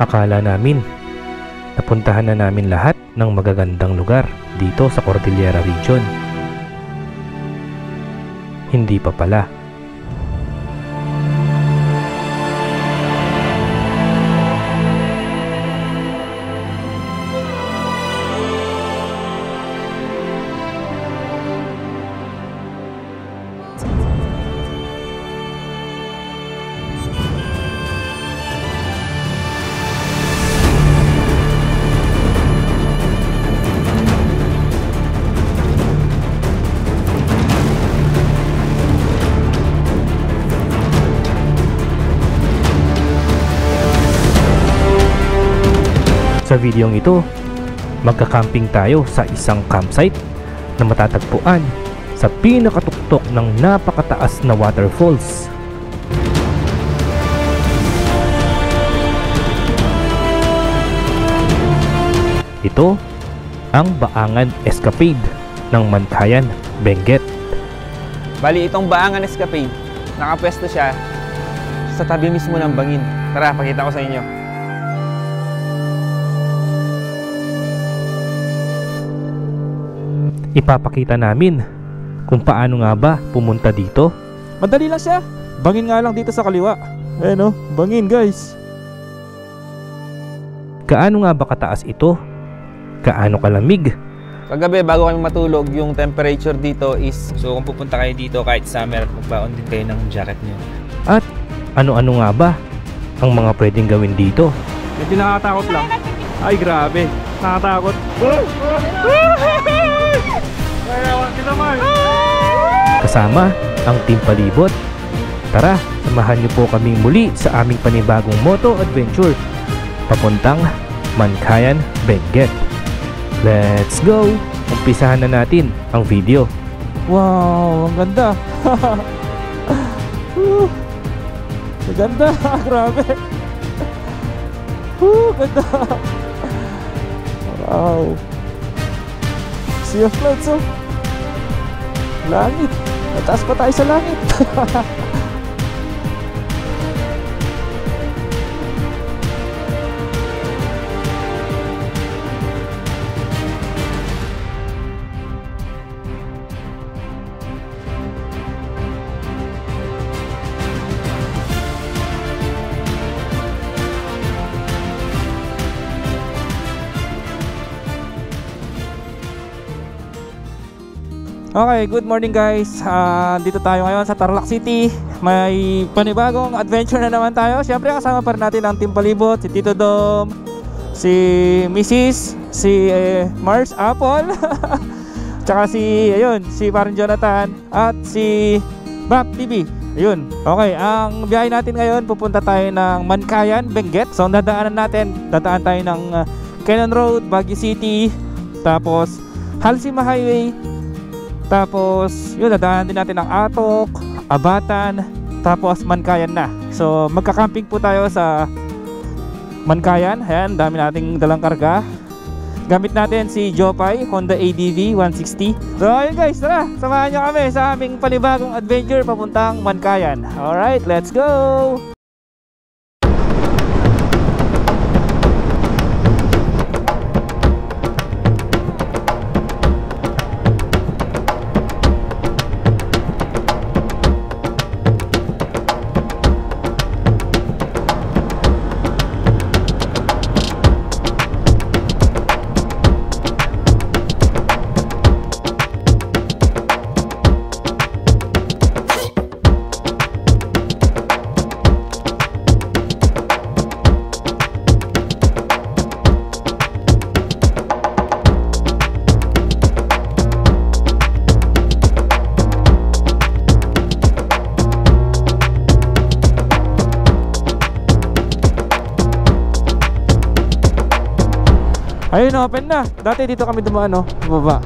Akala namin napuntahan na namin lahat ng magagandang lugar dito sa Cordillera Region. Hindi pa pala. Sa videong ito, magka-camping tayo sa isang campsite na matatagpuan sa pinakatuktok ng napakataas na waterfalls. Ito ang Baangan Escapade ng Mankayan, Benguet. Bali, itong Baangan Escapade, nakapwesto siya sa tabi mismo ng bangin. Tara, pakita ko sa inyo. Ipapakita namin kung paano nga ba pumunta dito. Madali lang siya. Bangin nga lang dito sa kaliwa. Ayan o, bangin guys. Kaano nga ba kataas ito? Kaano kalamig? Kagabi bago kami matulog, yung temperature dito is, so kung pupunta kayo dito kahit summer, magbaon din kayo ng jacket nyo. At ano-ano nga ba ang mga pwedeng gawin dito? Hindi nakakatakot lang. Ay grabe, nakakatakot. Kasama ang Team Palibot. Tara, samahan niyo po kaming muli sa aming panibagong moto adventure papuntang Mankayan, Benguet. Let's go! Umpisahan na natin ang video. Wow, ang ganda. Ang ganda, grabe. Ganda. Wow. Sea of clouds, oh. Langit. Mataas pa tayo sa langit. Okay, good morning guys. Dito tayo ngayon sa Tarlac City. May panibagong adventure na naman tayo. Siyempre kasama pa rin natin ang Team Palibot, si Tito Dom, si Mrs., si Mars Apple, tsaka si Parang Jonathan at si Bap TV. Ayun. Okay, ang biyahe natin ngayon, pupunta tayo ng Mankayan, Benguet. So dadaan tayo ng Cannon Road, Baguio City, tapos Halsima Highway. Tapos, yun, dadaanan din natin ang Atok, Abatan, tapos Mankayan na. So, magka-camping po tayo sa Mankayan. Ayan, dami nating dalang karga. Gamit natin si Jopay, Honda ADV 160. So, ayun guys, tara, samahan nyo kami sa aming panibagong adventure papuntang Mankayan. Alright, let's go! Ayun, open na. Dati dito kami dumaan, no? Baba.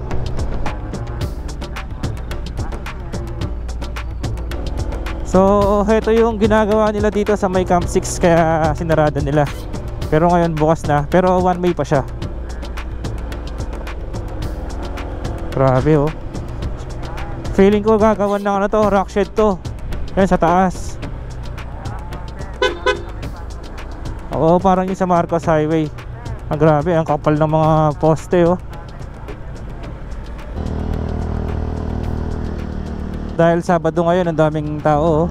So, ito yung ginagawa nila dito sa may Camp 6, kaya sinarada nila. Pero ngayon bukas na. Pero one way pa siya. Grabe, oh. Feeling ko gagawan ng ano to, rock shed to. Yan sa taas. Oo, parang yung sa Marcos Highway. Ang grabe, ang kapal ng mga poste oh. Dahil Sabado ngayon, ang daming tao oh.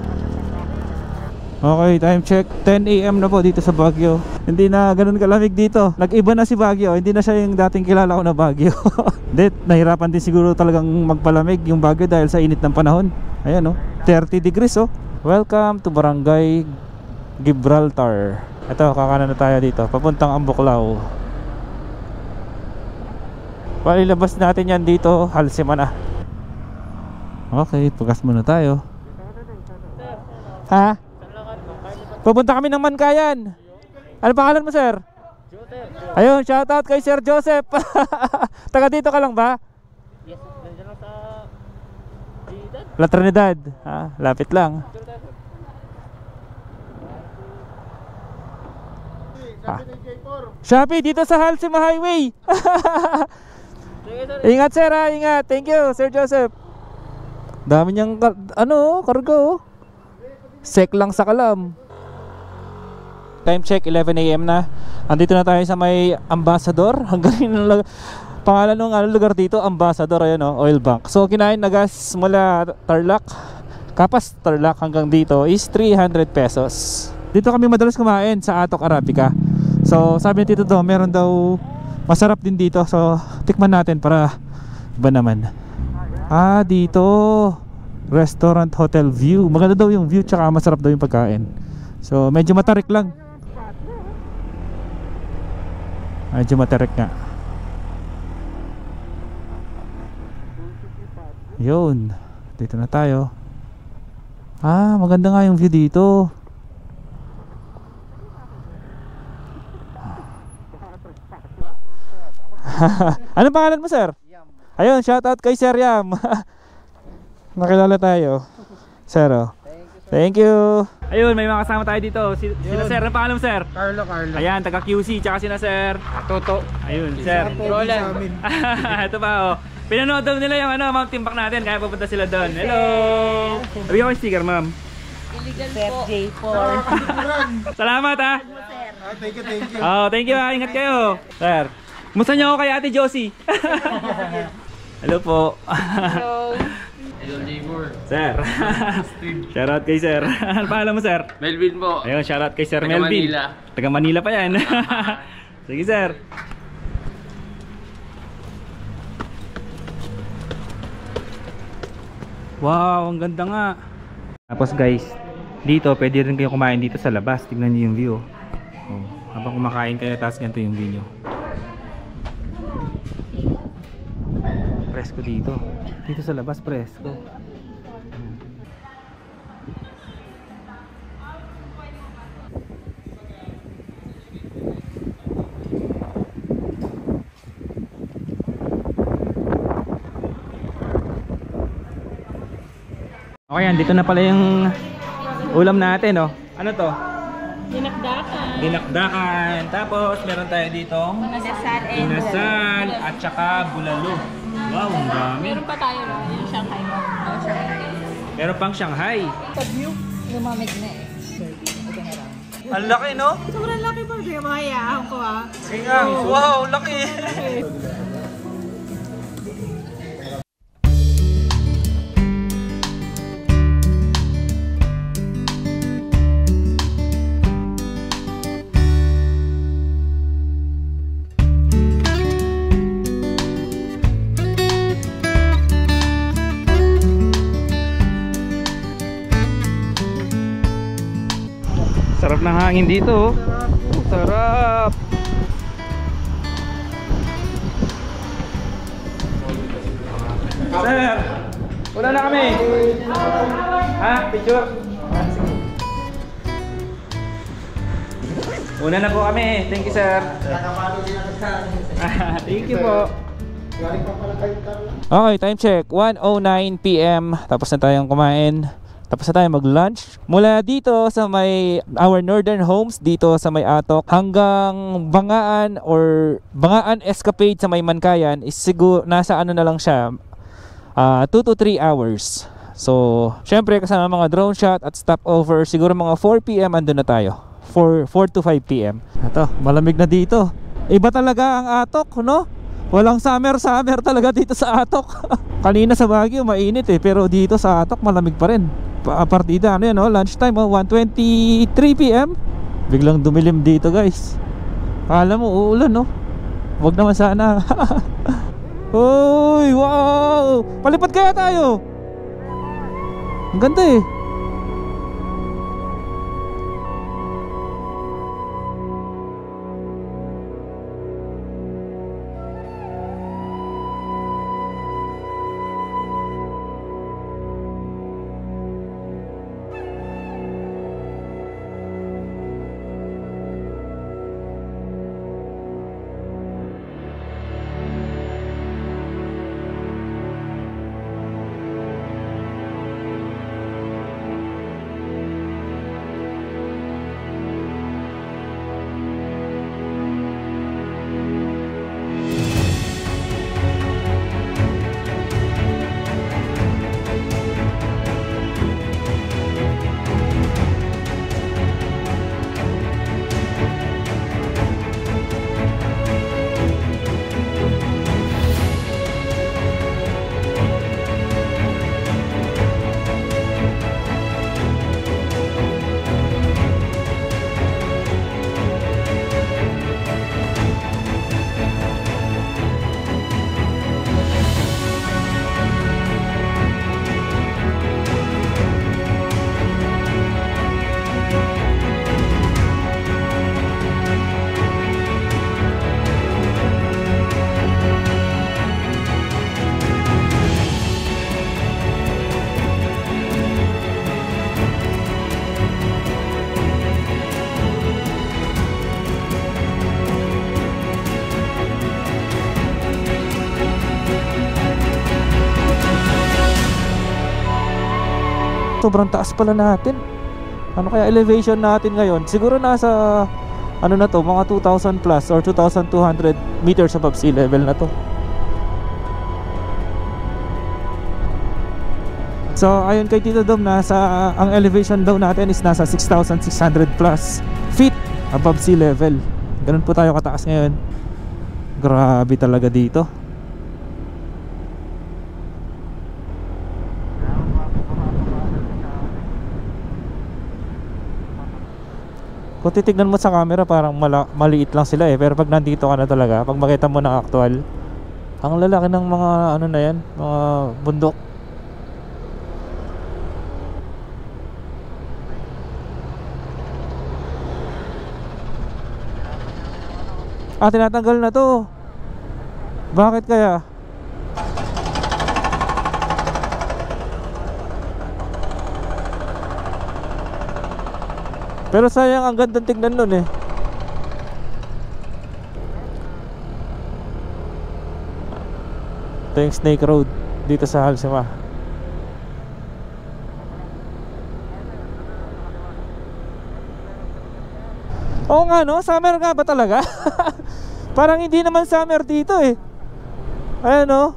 Okay, time check, 10 AM na po dito sa Baguio. Hindi na ganun kalamig dito. Nag-iba na si Baguio, hindi na siya yung dating kilala ko na Baguio. Nahirapan din siguro talagang magpalamig yung Baguio dahil sa init ng panahon. Ayan oh, 30 degrees oh. Welcome to Barangay Gibraltar. Ito, kakanan na tayo dito, papuntang Ambuklao. Palilabas natin yan dito, Halsima na. Okay, pugas muna tayo. Ha? Pupunta kami ng Mankayan. Ano pangalan mo, sir? Joseph. Ayun, shoutout kay Sir Joseph. Taga dito ka lang ba? Yes, nandiyan lang sa Trinidad. La Trinidad. Lapit lang. Shopee dito sa Halsima Highway. Ingat sir ha, ingat. Thank you Sir Joseph. Dami niyang kargo. Sek lang sa Kalam. Time check 11 AM na. Andito na tayo sa may Ambassador. Hanggang pangalan ng lugar dito, Ambassador, ayan oh, oil bank. So kinain na gas mula Tarlac, Kapas Tarlac hanggang dito is 300 pesos. Dito kami madalas kumain sa Atok Arabica. So sabi ni Tito Do, meron daw masarap din dito. So tikman natin para iba naman. Dito Restaurant Hotel View. Maganda daw yung view, tsaka masarap daw yung pagkain. So medyo matarik lang. Medyo matarik nga. Yun, dito na tayo. Maganda nga yung view dito. Anong pangalan mo, sir? Yam. Ayun, shoutout kay Sir Yam. Nakilala tayo. Sir, oh. Thank you. Ayun, may mga kasama tayo dito. Sila sir, ano pangalan mo, sir? Carlo. Ayan, taga QC, tsaka sina sir Toto. Ayun, sir Roland. Ito pa oh. Pinanood daw nila yung mountain bike natin, kaya pupunta sila doon. Hello. Sabi ko yung sticker, ma'am. Illegal po. J4. Salamat ha. Thank you. Oh, thank you ha. Ingat kayo. Sir, kumusta niyo ako kay Ate Josie? Hello po. Hello. Hello, neighbor. Sir. Shoutout kay sir. Ano pangalan mo, sir? Melvin po. Ayun, shoutout kay Sir Taga Melvin. Manila. Taga Manila pa yan. Sige, sir. Wow, ang ganda nga. Tapos guys, dito pwede rin kayo kumain dito sa labas. Tingnan niyo yung view. Oh, habang kumakain kayo, tapos ganito yung view nyo. Presko dito. Dito sa labas, presko. Okay, dito na pala yung ulam natin, oh. Ano to? Dinakdakan. Dinakdakan. Tapos meron tayo dito inasal at saka bulalo. Wow, ang dami. Meron pa tayo no? Yung Shanghai mo. Oh, Shanghai. Meron pang Shanghai. Pag-view, lumamig na eh. Ang laki, no? Sobrang laki pa. Di ba hayaan ko ah. Sige nga. Wow, laki. Sarap ng hangin dito, oh. Sarap. Sir, wala na kami. Ha? Picture? Una na po kami. Thank you, sir. Thank you po. Okay, time check 1:09 PM. Tapos na tayong kumain. Tapos na tayo mag-lunch. Mula dito sa may our northern homes, dito sa may Atok, hanggang Bangaan or Bangaan Escapade sa may Mankayan is siguro nasa ano na lang siya, 2 to 3 hours. So, syempre kasama mga drone shot at stopover, siguro mga 4 PM andun na tayo. 4 to 5 p.m. Ito, malamig na dito. Iba talaga ang Atok, no? Walang summer talaga dito sa Atok. Kanina sa Baguio mainit eh, pero dito sa Atok malamig pa rin. Partida ano yan, oh, lunchtime, 1:23 p.m. Biglang dumilim dito, guys. Akala mo uulan, no? Wag naman sana. Uy, wow! Palipad kaya tayo? Ang ganda eh. Sobrang taas pala natin. Ano kaya elevation natin ngayon? Siguro nasa ano na to, mga 2,000 plus or 2,200 meters above sea level na to. So ayon kay Tito Dom, ang elevation daw natin is nasa 6,600 plus feet above sea level. Ganun po tayo kataas ngayon. Grabe talaga dito. Kung titignan mo sa camera parang maliit lang sila eh, pero pag nandito ka na talaga, pag makita mo ng actual, ang lalaki ng mga ano na yan, mga bundok. Tinatanggal na to. Bakit kaya? Pero sayang, ang gandang tignan nun eh. Ito yung Snake Road dito sa Halsema. Oo nga no, summer nga ba talaga? Parang hindi naman summer dito eh. Ayan no.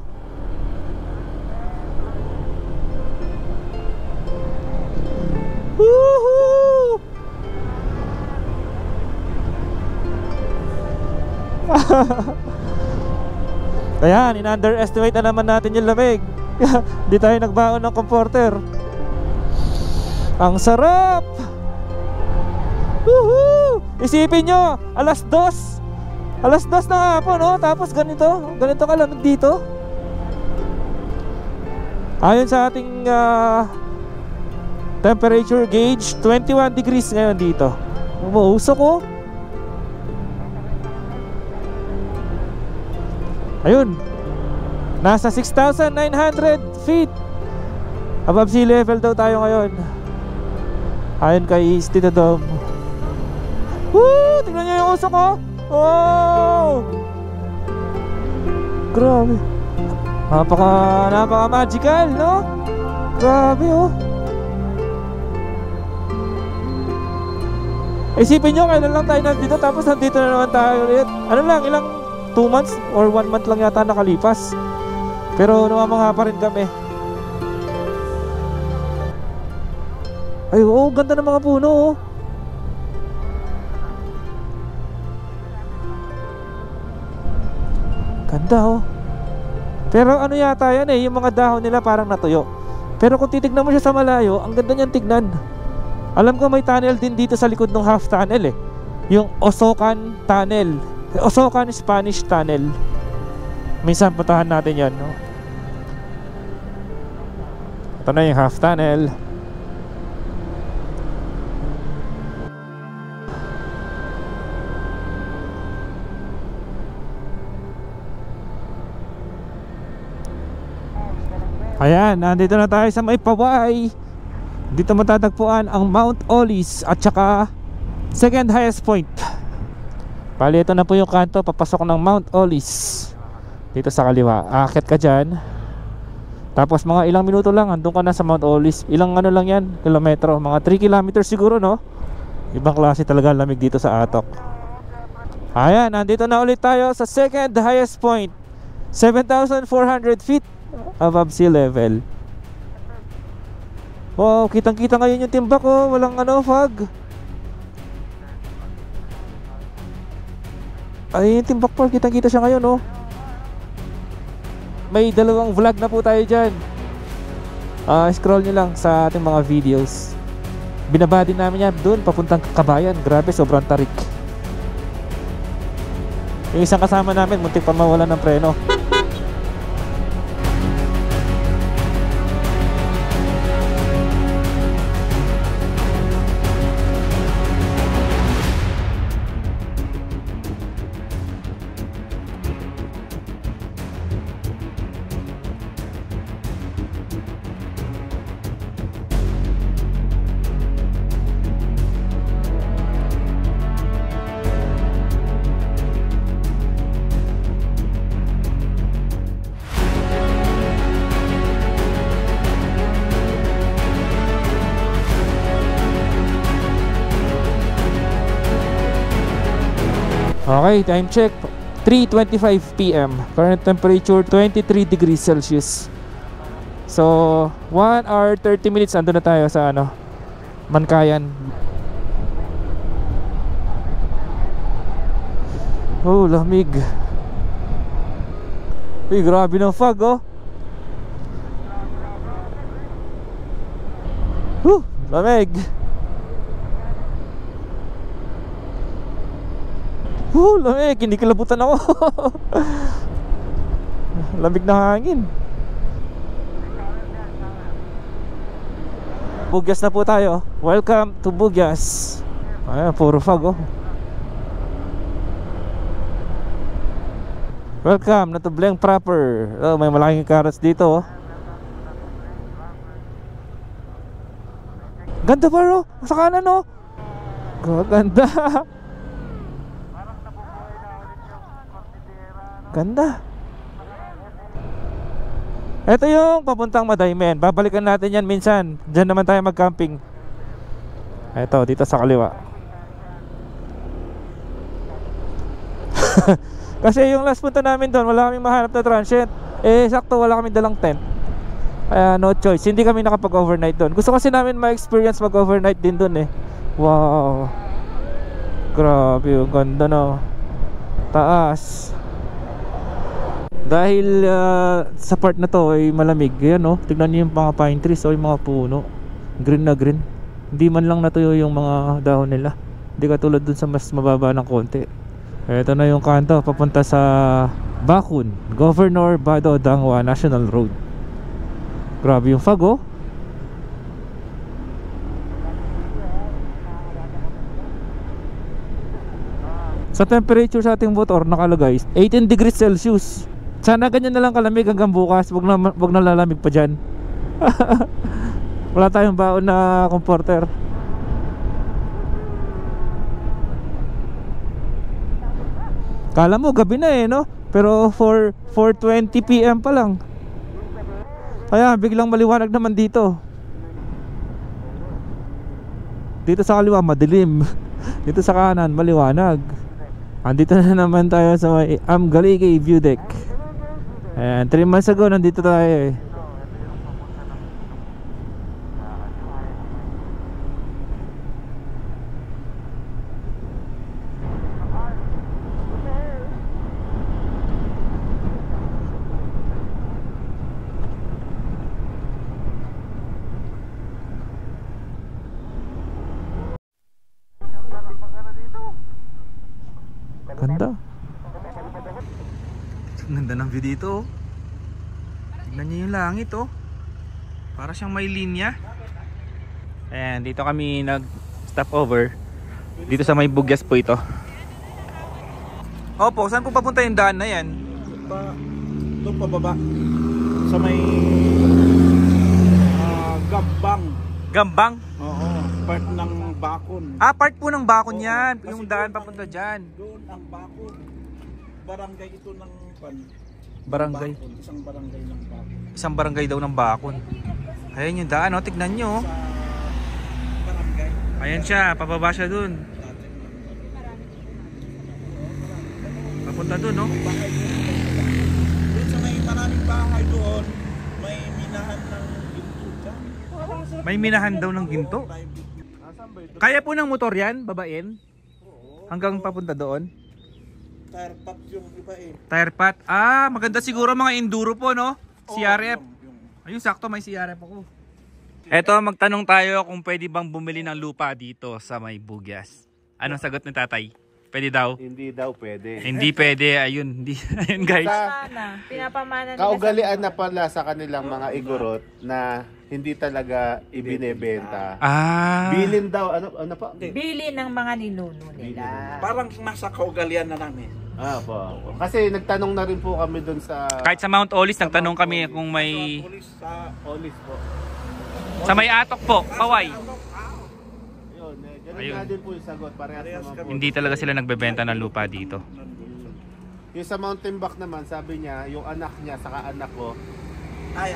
Woohoo! Ayan, in-underestimate na naman natin yung lamig. Di tayo nagbaon ng comforter. Ang sarap! Woohoo! Isipin nyo, alas 2 ng hapon, no? Tapos ganito kalamig dito. Ayon sa ating temperature gauge, 21 degrees ngayon dito. Umuusok oh. Ayun, nasa 6,900 feet above sea level daw tayo ngayon. Ayon kay Tito Dom. Woo! Tingnan nyo yung usok ko. Oh! Grabe. Napaka magical, no? Grabe oh. Isipin nyo, kailan lang tayo nandito, tapos nandito na naman tayo ulit. Ano lang, ilang 2 months or 1 month lang yata nakalipas. Pero namamangha pa rin kami. Ay, oh, ganda ng mga puno oh. Ganda oh. Pero ano yata yan eh, yung mga dahon nila parang natuyo. Pero kung titignan mo siya sa malayo, ang ganda niyang tignan. Alam ko may tunnel din dito sa likod ng half tunnel eh. Yung Osokan Tunnel. Osokan Spanish Tunnel. Minsan puntahan natin yan, no? Ito na yung half tunnel. Ayan, nandito na tayo sa may Paway. Dito matatagpuan ang Mount Olis at saka second highest point. Bali, ito na po yung kanto papasok ng Mount Olis. Dito sa kaliwa, aakyat ka dyan. Tapos mga ilang minuto lang andun ka na sa Mount Olis. Ilang ano lang yan, kilometro, mga 3 kilometers siguro, no? Ibang klase talaga lamig dito sa Atok. Ayan, nandito na ulit tayo sa second highest point, 7,400 feet above sea level. Wow, kitang kita ngayon yung timbak oh. Walang ano, fog. Ay, yung timbak po, kitang kita siya ngayon oh. May dalawang vlog na po tayo dyan. Scroll nyo lang sa ating mga videos. Binaba din namin yan doon papuntang Kabayan. Grabe, sobrang tarik. Yung isang kasama namin muntik pa mawalan ng preno. Okay, time check 3:25 PM. Current temperature 23 degrees Celsius. So 1 hour 30 minutes andun na tayo sa ano, Mankayan. Oh, lamig. Uy, grabe ng fog oh. Lamig. Lamig, hindi kilabutan ako. Lamig na hangin. Bugyas na po tayo. Welcome to Bugyas. Ayan, puro fog oh. Welcome na to Bleng proper. Oh, may malaking carrots dito oh. Ganda ba oh? Sa kanan oh. Ganda. Ganda. Ito yung papuntang Madaymen. Babalikan natin yan minsan. Diyan naman tayo mag-camping. Ito, dito sa kaliwa. Kasi yung last punta namin doon, wala kaming mahanap na transient. Eh, sakto wala kaming dalang tent. Kaya no choice, hindi kami nakapag-overnight doon. Gusto kasi namin ma-experience mag-overnight din doon eh. Wow. Grabe, yung ganda no. Taas. Dahil sa part na to ay malamig. Ayan oh, tignan niyo yung mga pine trees o yung mga puno. Green na green. Hindi man lang natuyo yung mga dahon nila. Hindi katulad dun sa mas mababa ng konti. Ito na yung kanto papunta sa Bakun, Governor Bado Dangwa National Road. Grabe yung fog oh. Sa temperature sa ating motor nakalagay 18 degrees Celsius. Sana ganyan na lang kalamig hanggang bukas. Wag na lalamig pa dyan. Wala tayong baon na comforter. Kala mo gabi na eh no. Pero 4:20 PM pa lang. Kaya biglang maliwanag naman dito. Dito sa kaliwa madilim. Dito sa kanan maliwanag. Andito na naman tayo sa may Amgaligay View Deck. Ayan, 3 months ago nandito tayo eh. Ganda ng view dito oh. Tignan niyo yung langit oh. Para siyang may linya. Ayan, dito kami nag-stop over. Dito sa may Bugyas po ito. Opo, saan po papunta yung daan na yan? Doon pababa. Sa may Gambang. Gambang? Oo, part ng Bakon. Ah, part po ng Bakon yan. Yung daan papunta dyan. Doon ang Bakon. Barangay ito ng Barangay. Bakon, isang barangay ng Bakon. Isang barangay daw ng Bakon. Ayan yung daan, oh. Tignan nyo. Sa barangay. Ayan siya, pababa siya dun. Papunta dun, no? Doon sa may maraming bahay doon, may minahan ng ginto dyan. May minahan daw ng ginto. Kaya po ng motor yan, babain? Hanggang papunta doon? Tire pot yung iba eh. Tire pot. Ah, maganda siguro mga enduro po, no? CRF. Ayun, sakto may CRF ako. Eto, magtanong tayo kung pwede bang bumili ng lupa dito sa may Bugyas. Anong sagot ni tatay? Pwede daw? Hindi daw pwede. Hindi pwede. Ayun, hindi. Ayun guys. Pinapamana nila Kaugalian na pala sa kanilang mga igorot na hindi talaga ibinebenta. Ah. Bilin daw, ano pa? bili ng mga ninuno nila. Parang nasa kaugalian na namin. Ah, po. Kasi nagtanong na rin po kami doon sa Kahit sa Mount Olis, nagtanong kami kung may... Pulis sa Olis po. Sa may Atok po, Paway. Yun, ganun Ayun. nga din po yung sagot. Parehas naman po. Hindi talaga sila nagbebenta ng lupa dito. Yung sa Mountain Back naman, sabi niya, yung anak niya, saka anak ko, Ay,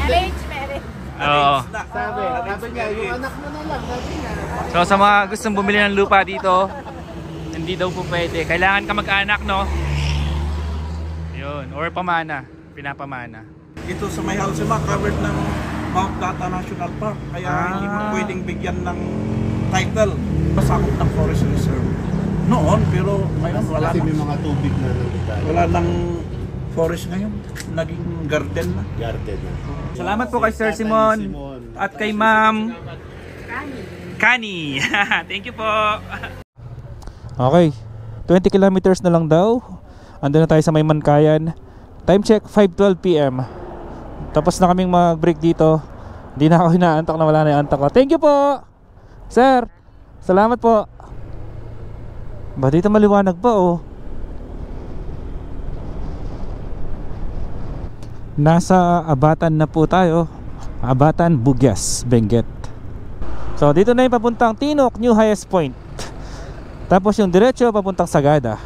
Arrange marriage. Oo. sabi niya, yung anak mo na lang, sabi niya. So sa mga gustong bumili ng lupa dito, hindi daw po pwede. Kailangan ka mag-anak, no? Yun, or pamana, pinapamana. Ito sa may Halsema, covered ng Mount Data National Park. Kaya hindi mo pwedeng bigyan ng title. Pasakop ng Forest Reserve. Noon, pero ngayon wala Kasi may na. mga tubig na nangitay. Wala nang forest ngayon. Naging garden na. Garden na. Salamat po kay Sir Simon at kay Ma'am Kani. Thank you po. Okay, 20 kilometers na lang daw. Andun na tayo sa may Mankayan. Time check, 5:12 PM. Tapos na kaming mag-break dito. Hindi na ako hinaantak na wala na yung antak ko. Thank you po, sir. Salamat po. Ba dito maliwanag pa oh. Nasa Abatan na po tayo. Abatan, Bugyas, Benguet. So dito na yung papuntang Tinok, New Highest Point. Tapos yung diretso papuntang Sagada.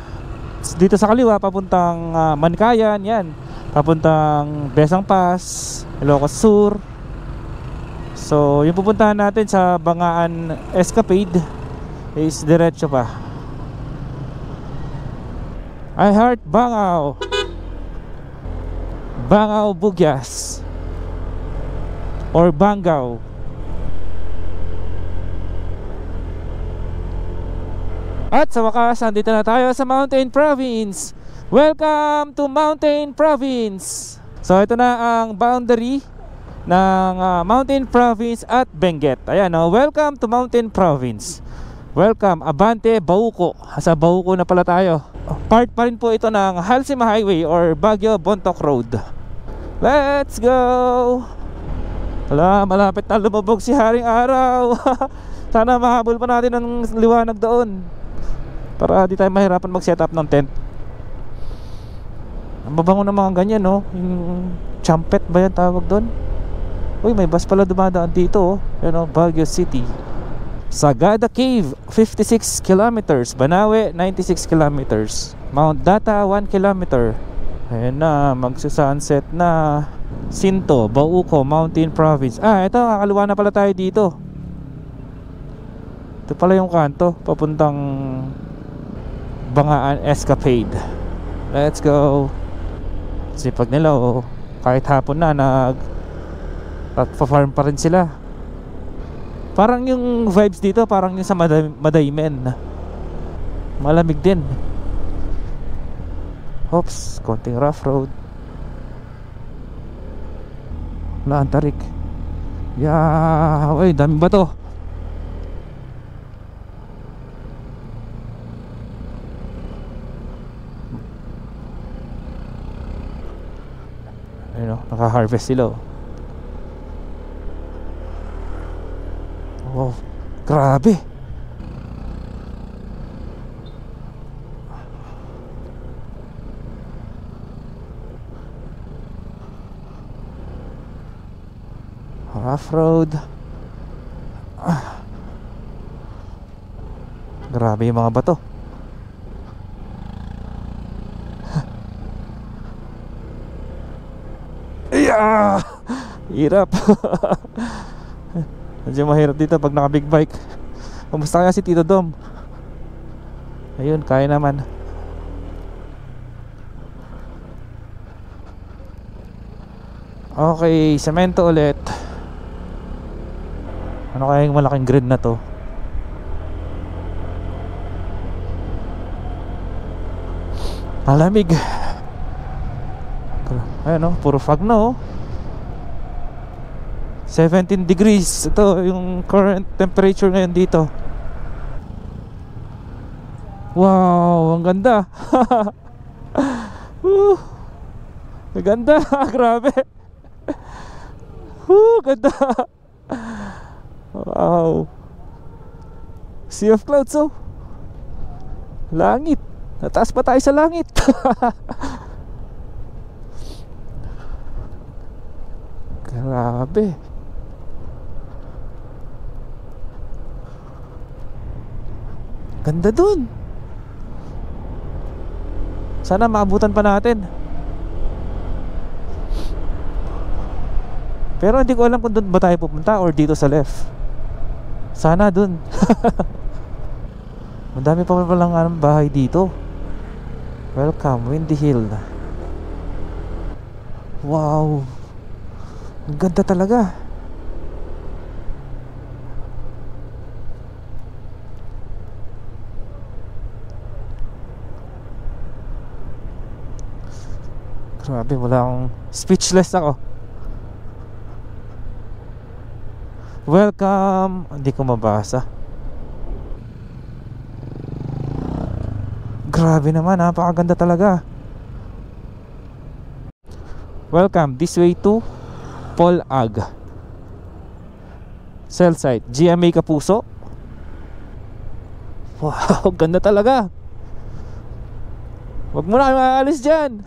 Dito sa kaliwa papuntang Mankayan, yan. Papuntang Besang Pass, Ilocos Sur. So yung pupuntahan natin sa Bangaan Escapade is diretso pa. I heart Bangao. Bangao Bugyas or Bangao. At sa wakas, nandito na tayo sa Mountain Province. Welcome to Mountain Province. So ito na ang boundary ng Mountain Province at Benguet. Ayan o, welcome to Mountain Province. Welcome, Abante, Bauco. Sa Bauco na pala tayo. Part pa rin po ito ng Halsema Highway or Baguio Bontoc Road. Let's go! Wala, malapit na lumubog si Haring Araw. Sana mahabol pa natin ang liwanag doon para di tayo mahirapan mag-set up ng tent. Ang babango ng mga ganyan, no? Yung champet ba yan tawag doon? Uy, may bus pala dumadaan dito, oh. Yan, oh, Baguio City. Sagada Cave, 56 kilometers. Banawe, 96 kilometers. Mount Data, 1 kilometer. Ayan na, magsusunset na. Sinto, Bauco, Mountain Province. Ah, ito, kakaliwa na pala tayo dito. Ito pala yung kanto, papuntang Bangaan Escapade. Let's go. Sipag nila, oh. Kahit hapon na, nag-farm pa rin sila. Parang yung vibes dito, parang yung sa Madaymen. Malamig din. Oops, konting rough road. Wala ang tarik. Uy, dami ba to? nag-harvest sila. Wow, grabe. Rough road. Grabe yung mga bato. Yeah! Hirap. Medyo mahirap dito pag naka big bike. Kamusta kaya si Tito Dom? Ayun, kaya naman. Okay, semento ulit. Ano kaya yung malaking grid na to? Malamig. Ayan, puro fog na, 17 degrees. Ito yung current temperature ngayon dito. Wow, ang ganda. Ang ganda. Grabe. Ganda. Wow. Sea of clouds, langit. Nataas pa tayo sa langit. Grabe. Ganda dun. Sana maabutan pa natin. Pero hindi ko alam kung doon ba tayo pupunta or dito sa left. Sana dun. Madami pa palang bahay dito. Welcome, Windy Hill. Wow. Ang ganda talaga. Grabe, wala akong, speechless ako. Welcome. Hindi ko mabasa. Grabe naman, napakaganda talaga. Welcome, this way to Paul Ag cell site, GMA Kapuso. Wow, ganda talaga. Wag mo na kayo maalis dyan.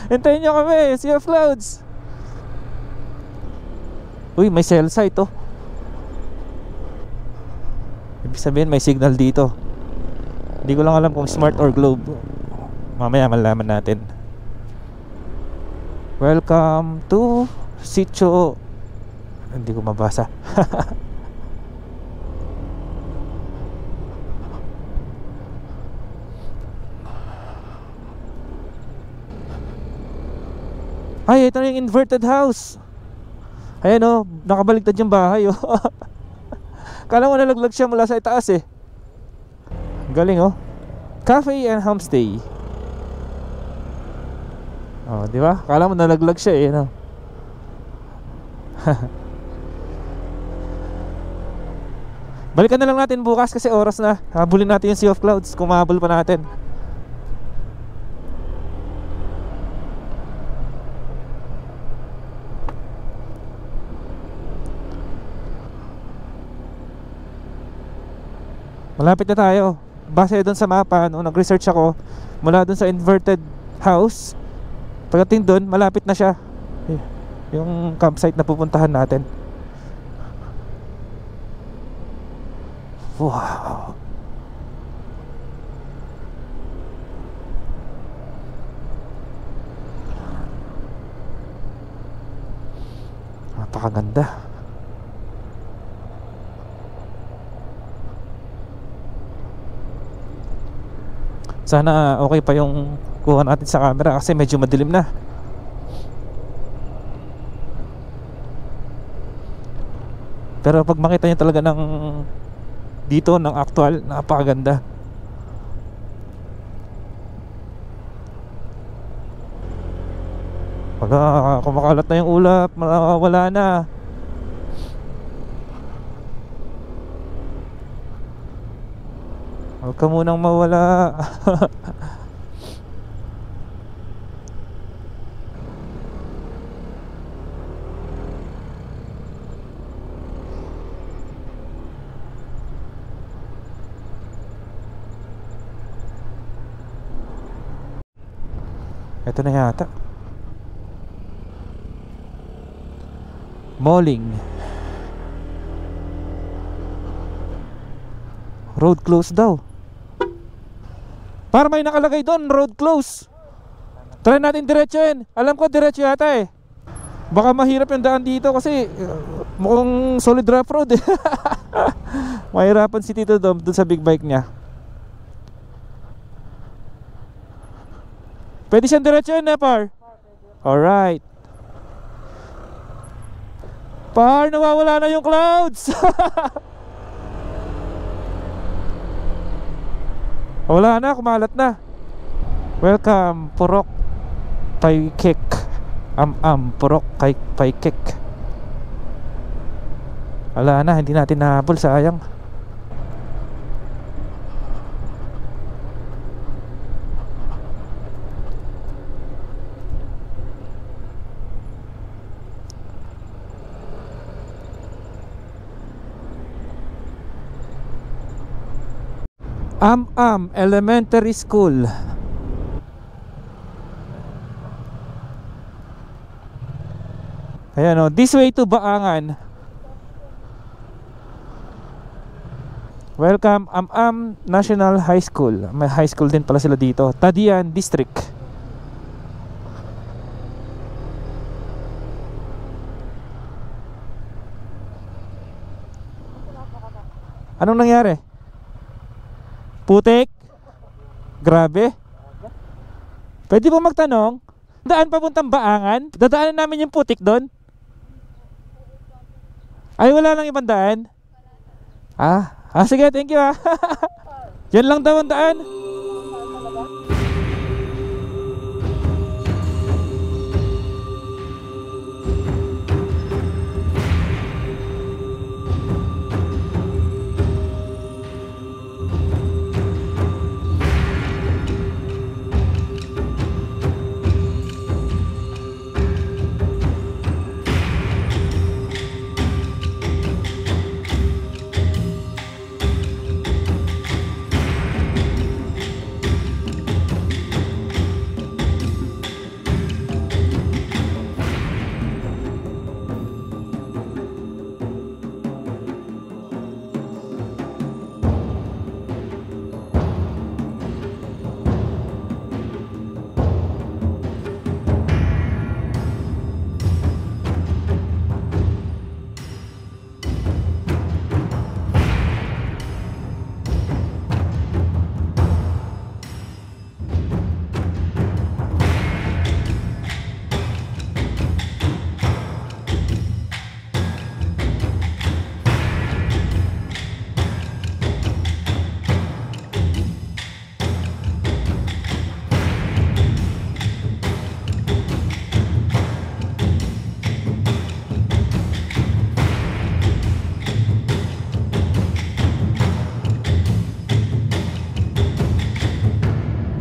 Hintayin nyo kami, Sea of Clouds. Uy, may cell site, ibig sabihin may signal dito. Hindi ko lang alam kung smart or globe. Mamaya malaman natin. Welcome to Sitio. Hindi ko mabasa. Ay, ito na yung inverted house. Ayan, nakabaligtad yung bahay, Kala mo nalaglag siya mula sa itaas, Galing, Cafe and homestay. Di ba? Kala mo nalaglag siya, Balikan na lang natin bukas kasi oras na. Habulin natin yung Sea of Clouds kung mahabol pa natin. Malapit na tayo. Base doon sa mapa, nung nag-research ako, mula doon sa inverted house, pagdating doon, malapit na siya. Yung campsite na pupuntahan natin. Wow. Napakaganda. Sana okay pa yung kuha natin sa camera kasi medyo madilim na. Pero pag makita nyo talaga ng dito ng actual, napakaganda. Pag kumakalat na yung ulap, wala na. Huwag ka munang mawala. Ito na yata. Malling. Road closed daw. Para may nakalagay doon, road close. Try natin diretsuhin. Alam ko diretso yata eh. Baka mahirap yung daan dito kasi mukhang solid rough road eh. Mahirapan si Tito Dom dun sa big bike niya. Pwede siyang diretsuhin eh, Par? Alright. Par, nawawala na yung clouds. Wala na, kumalat na. Welcome, Purok Paikik. Purok Paikik. Wala na, hindi natin nahabol, sayang. Elementary School. Ayan o, this way to Baangan. Welcome, National High School. May high school din pala sila dito. Tadian District. Anong nangyari? Putik? Grabe. Pwede ba magtanong? Daan papuntang Baangan? Dadaanan namin yung putik doon? Ay, wala lang ibang daan? Sige, thank you Yan lang daw ang daan.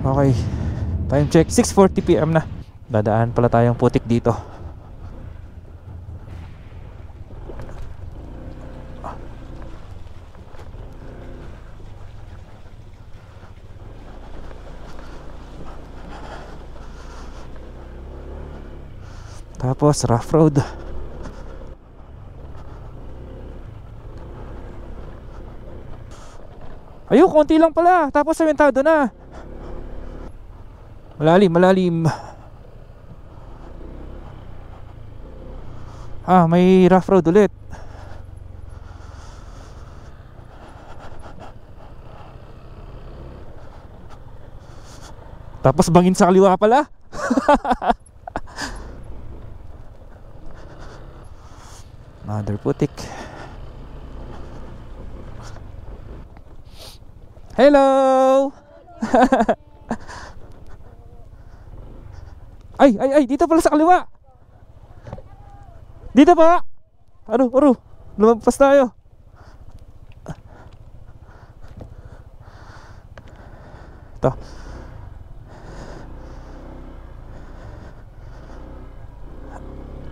Okay, time check, 6:40 PM na. Dadaan pala tayong putik dito. Tapos rough road. Ayun, konti lang pala. Tapos sementado na. Malalim, malalim. May rough road ulit. Tapos bangin sa kaliwa pala. Another putik. Hello. Ay, dito pala sa kaliwa. Dito pa. Ano, lumampas tayo. Ito.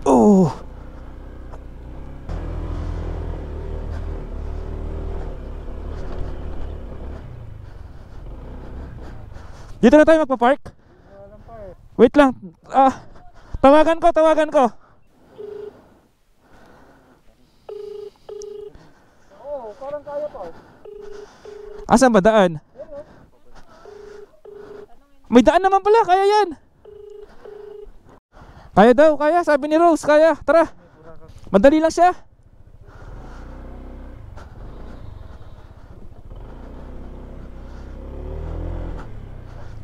Oh. Dito na tayo magpa-park? Wait lang. Tawagan ko. Oo, parang kaya pa. Asan ba daan? May daan naman pala, kaya yan. Kaya daw, kaya. Sabi ni Rose, kaya. Tara. Madali lang siya.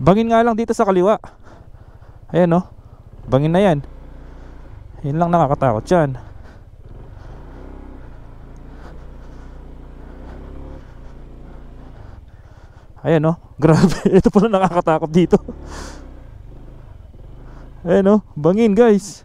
Bangin nga lang dito sa kaliwa. Ayan oh. Bangin na yan. Yan lang nakakatakot yan. Ayan oh. Grabe. Ito pala nakakatakot dito. Ayan oh. Bangin guys.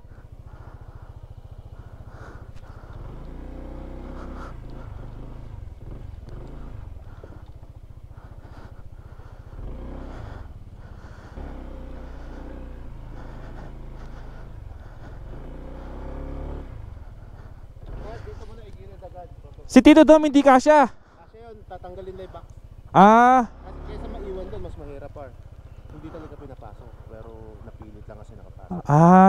Si Tito Dom hindi kasya. Kasi yun, tatanggalin na yung box. Kasi kaysa maiwan doon, mas mahirap par. Hindi talaga pinapasok, pero napilit lang kasi nakapasok.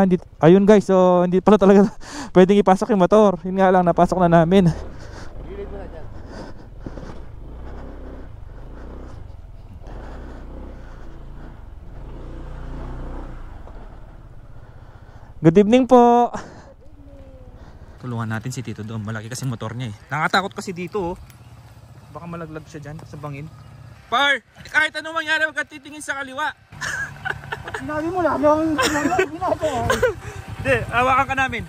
Hindi, ayun guys, so hindi pala talaga pwedeng ipasok yung motor. Yun nga lang, napasok na namin. Gilid mo na dyan. Good evening po. Tulungan natin si Tito Dom. Malaki kasi motor niya eh. Nakatakot kasi dito oh. Baka malaglag siya dyan sa bangin. Par! Kahit anong mangyari, huwag ka titingin sa kaliwa. Sinabi mo lang ginagawa. Hindi, hawakan ka namin.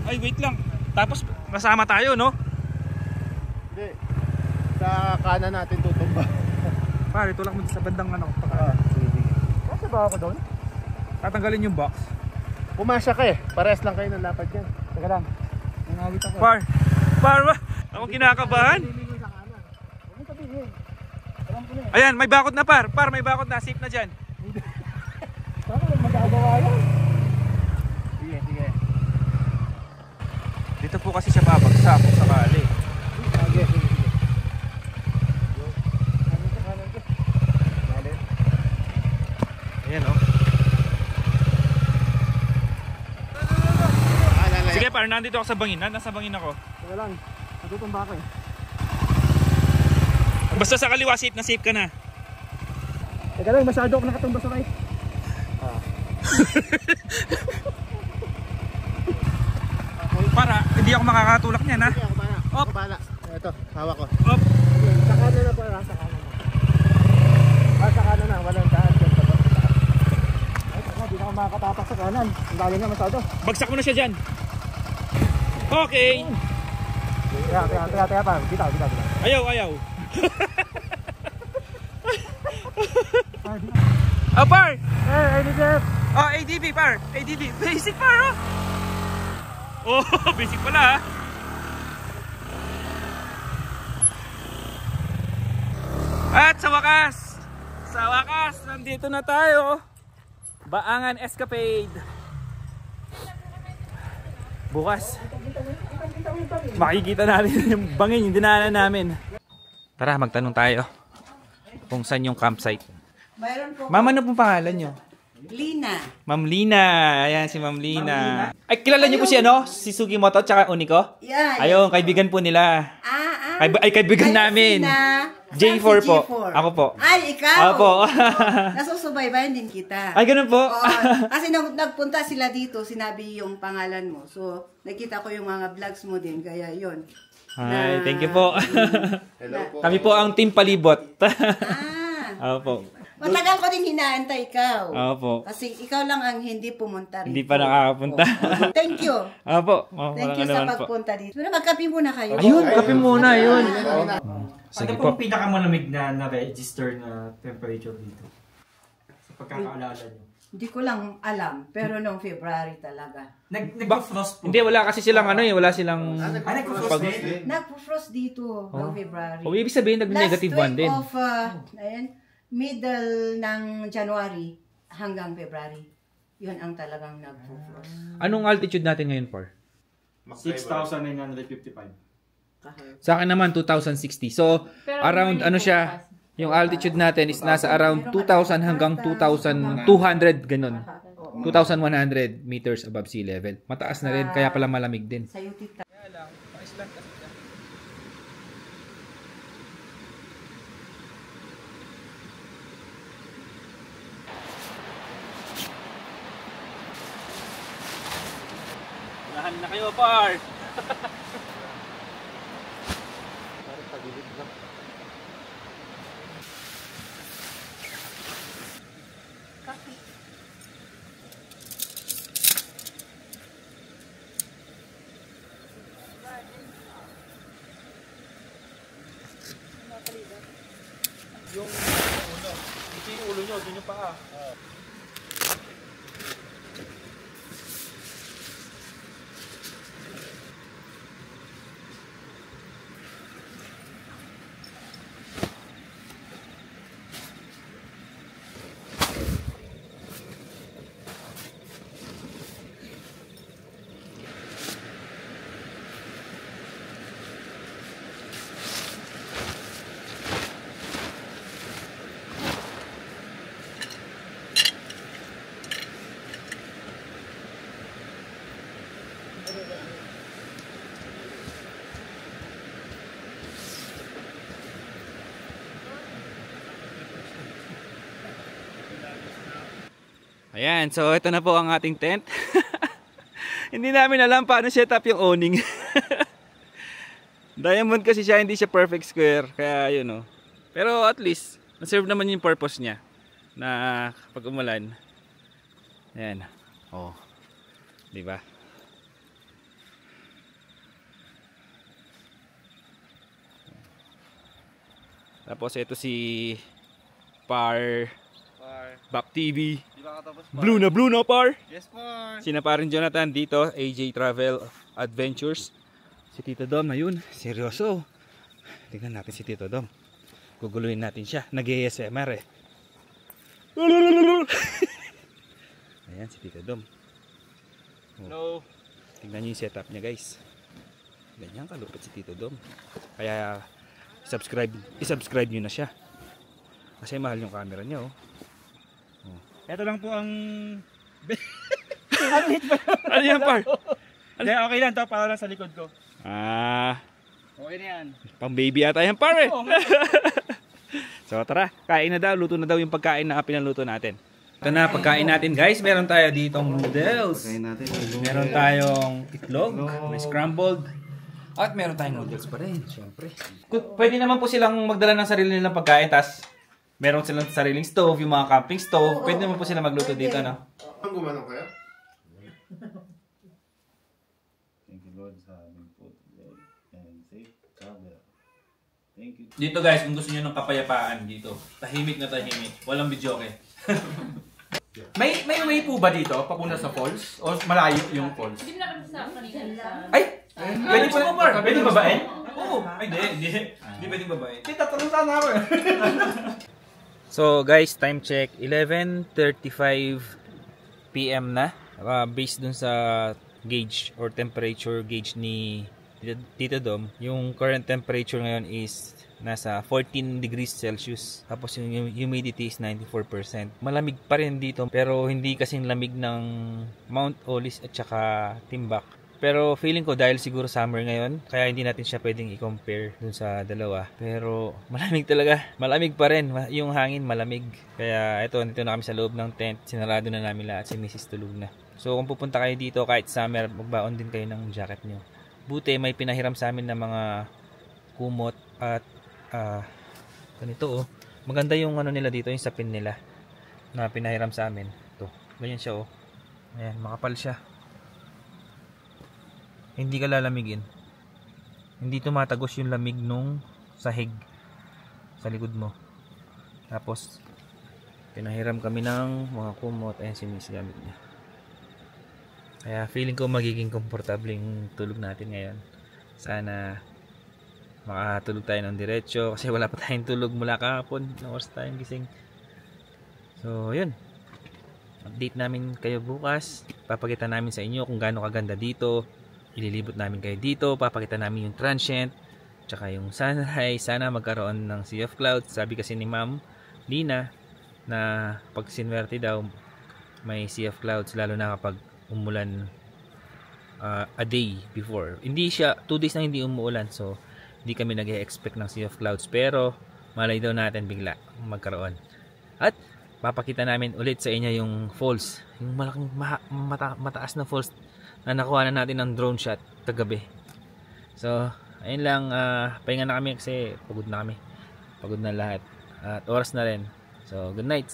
Ay, wait lang. Tapos masama tayo, no? Hindi. Sa kanan natin tutumba. Par, itulak mo sa bandang ano. Kasi ba ako doon? Tatanggalin yung box. Pumasya ka eh. Parehas lang kayo ng lapad dyan. Teka lang. Nangawit ako. Par! Ako kinakabahan. Huwag mo sabihin. Alam ko na eh. Ayan, may bakod na par. Par, may bakod na. Safe na dyan. Paano magagawa yan? Sige. Dito po kasi siya babagsak kung sakali. Sige. Ayan oh. Sige par, nandito ako sa bangin. Nasa bangin ako. Teka lang. Natutumba ako eh. Basta sa kaliwa, safe na safe ka na. Teka lang, masyado ako nakatumba sa right. Para hindi ako makakatulak niyan ha. Sige, ako bala. Op. Ako bala. Ito, hawak ko. Op. Sa kanan na pala, sa kanan na. Sa kanan na, walang daan. Ay, di na ako makakatapak sa kanan. Ang dali nga masyado. Bagsak mo na siya dyan. Okay. Kaya pa. Bitaw. Ayaw. Par! ADB par. ADB. Basic par oh. Basic pala ha. At sa wakas, nandito na tayo. Baangan Escapade. Bukas makikita natin yung bangin, yung dinaanan namin. Tara, magtanong tayo kung saan yung campsite. Mayroon po. Ma'am, ano pong pangalan nyo? Lina. Ma'am Lina. Ayan si Ma'am Lina. Ay, kilala niyo po si ano? Si Sugimoto at saka Unico? Yeah. Ayun, kaibigan po nila. Ay, kaibigan namin. J4 po. Ako po. Ay, ikaw. Opo. Nasusubaybayan din kita. Ay, ganun po. Oo. Kasi nagpunta sila dito, sinabi yung pangalan mo. So, nakita ko yung mga vlogs mo din. Kaya yun. Ay, thank you po. Hello po. Kami po ang Team Palibot. Opo. Matagal ko din hinaantay ikaw. Opo. Kasi ikaw lang ang hindi pumunta rito. Hindi pa nakakapunta. Thank you. Opo. Thank you sa pagpunta dito. Pero magkape muna kayo. Ayun, kape muna. Ayun. Ano pong pinakamalamig na register na temperature dito? Sa pagkakaalala nyo? Hindi ko lang alam. Pero noong February talaga. Nag-frost po? Hindi, wala kasi silang ano eh. Wala silang... nag-frost din? Nag-frost dito noong February. O, ibig sabihin, nag-negative 1 din. Last week of, middle ng January hanggang February. Yun ang talagang nag-frost. Anong altitude natin ngayon, Par? 6,955. Sa akin naman, 2,060. So, Pero around, morning ano po siya, Yung altitude natin is nasa around 2,000 hanggang 2,200 ganun. 2,100 meters above sea level. Mataas na rin, kaya pala malamig din. Sa YouTube Kaya lang, pa-island kasi siya. Lahan na kayo, par! Parang tagilid lang. Yung ulo. Ito yung ulo nyo, dun yung paa. Ayan, so ito na po ang ating tent. Hindi namin alam paano set up yung awning. Diamond kasi siya, hindi siya perfect square. Kaya yun, oh. Pero at least, na-serve naman yung purpose niya. Na pag umulan. Ayan. Oh. Diba? Tapos ito si Par Back TV. Blue na par. Yes, par. Sina parin Jonathan dito, AJ Travel Adventures. Si Tito Dom na yun, seryoso. Tingnan natin si Tito Dom. Guguluhin natin siya, nag-ASMR eh. Ayan si Tito Dom. Hello. Tingnan nyo yung setup niya, guys. Ganyan kalupit si Tito Dom. Kaya i-subscribe nyo na siya. Kasi mahal yung camera niya, oh. Ito lang po ang... Ano yan, par? Hindi, okay lang to, para lang sa likod ko. Ah, Okay na yan. pang baby ata yan, par eh. So tara, kain na daw, luto na daw yung pagkain na pinaluto natin. Ito na, pagkain natin guys. Meron tayo ditong noodles. Meron tayong itlog, may scrambled. At meron tayong noodles pa rin, syempre. Pwede naman po silang magdala ng sarili nilang pagkain, tas meron silang sariling stove, yung mga camping stove. Pwede naman po sila magluto dito, no? Ang gumanong kaya? Thank you Lord sa aming food and safe travel. Thank you. Dito guys, kung gusto niyo ng kapayapaan dito, tahimik na tahimik. Walang videoke. May way po ba dito, papunta sa falls? O malayo yung falls? Hindi mo nakakita kanina. Ay! Pwede po ba? Pwede babae? Oo. Ay, hindi pwedeng babae. Tatanong sana ako eh. So guys, time check, 11:35 PM na. Based dun sa gauge or temperature gauge ni Tito Dom, yung current temperature ngayon is nasa 14 degrees Celsius. Tapos yung humidity is 94%. Malamig pa rin dito, pero hindi kasing lamig ng Mount Olis at saka Timbak. Pero feeling ko dahil siguro summer ngayon, kaya hindi natin siya pwedeng i-compare dun sa dalawa. Pero malamig talaga. Malamig pa rin. Yung hangin malamig. Kaya ito, nandito na kami sa loob ng tent. Sinarado na namin lahat. Si Mrs. tulog na. So kung pupunta kayo dito kahit summer, magbaon din kayo ng jacket nyo. Buti may pinahiram sa amin ng mga kumot at ganito oh. Maganda yung ano nila dito, yung sapin nila na pinahiram sa amin. Ito, ganyan siya oh. Ayan, makapal siya. Hindi ka lalamigin. Hindi tumatagos yung lamig nung sahig sa likod mo. Tapos pinahiram kami ng mga kumot. Ayan si Miss gamit niya. Kaya feeling ko magiging komportable yung tulog natin ngayon. Sana makatulog tayo ng diretso kasi wala pa tayong tulog mula kahapon. Oras tayong gising. So yun, update namin kayo bukas. Papakita namin sa inyo kung gaano kaganda dito. Ililibot namin kayo dito, papakita namin yung transient, tsaka yung sunrise. Sana magkaroon ng sea of clouds. Sabi kasi ni Ma'am Lina na pag sinwerte daw may sea of clouds, lalo na kapag umulan a day before. Hindi siya, 2 days na hindi umuulan, so hindi kami nag-expect ng sea of clouds, pero malay daw natin bigla magkaroon. At papakita namin ulit sa inyo yung falls, yung malaking mataas na falls na nakuha na natin ng drone shot kagabi. So ayun lang, pahinga na kami kasi pagod na kami, pagod na lahat at oras na rin. So good night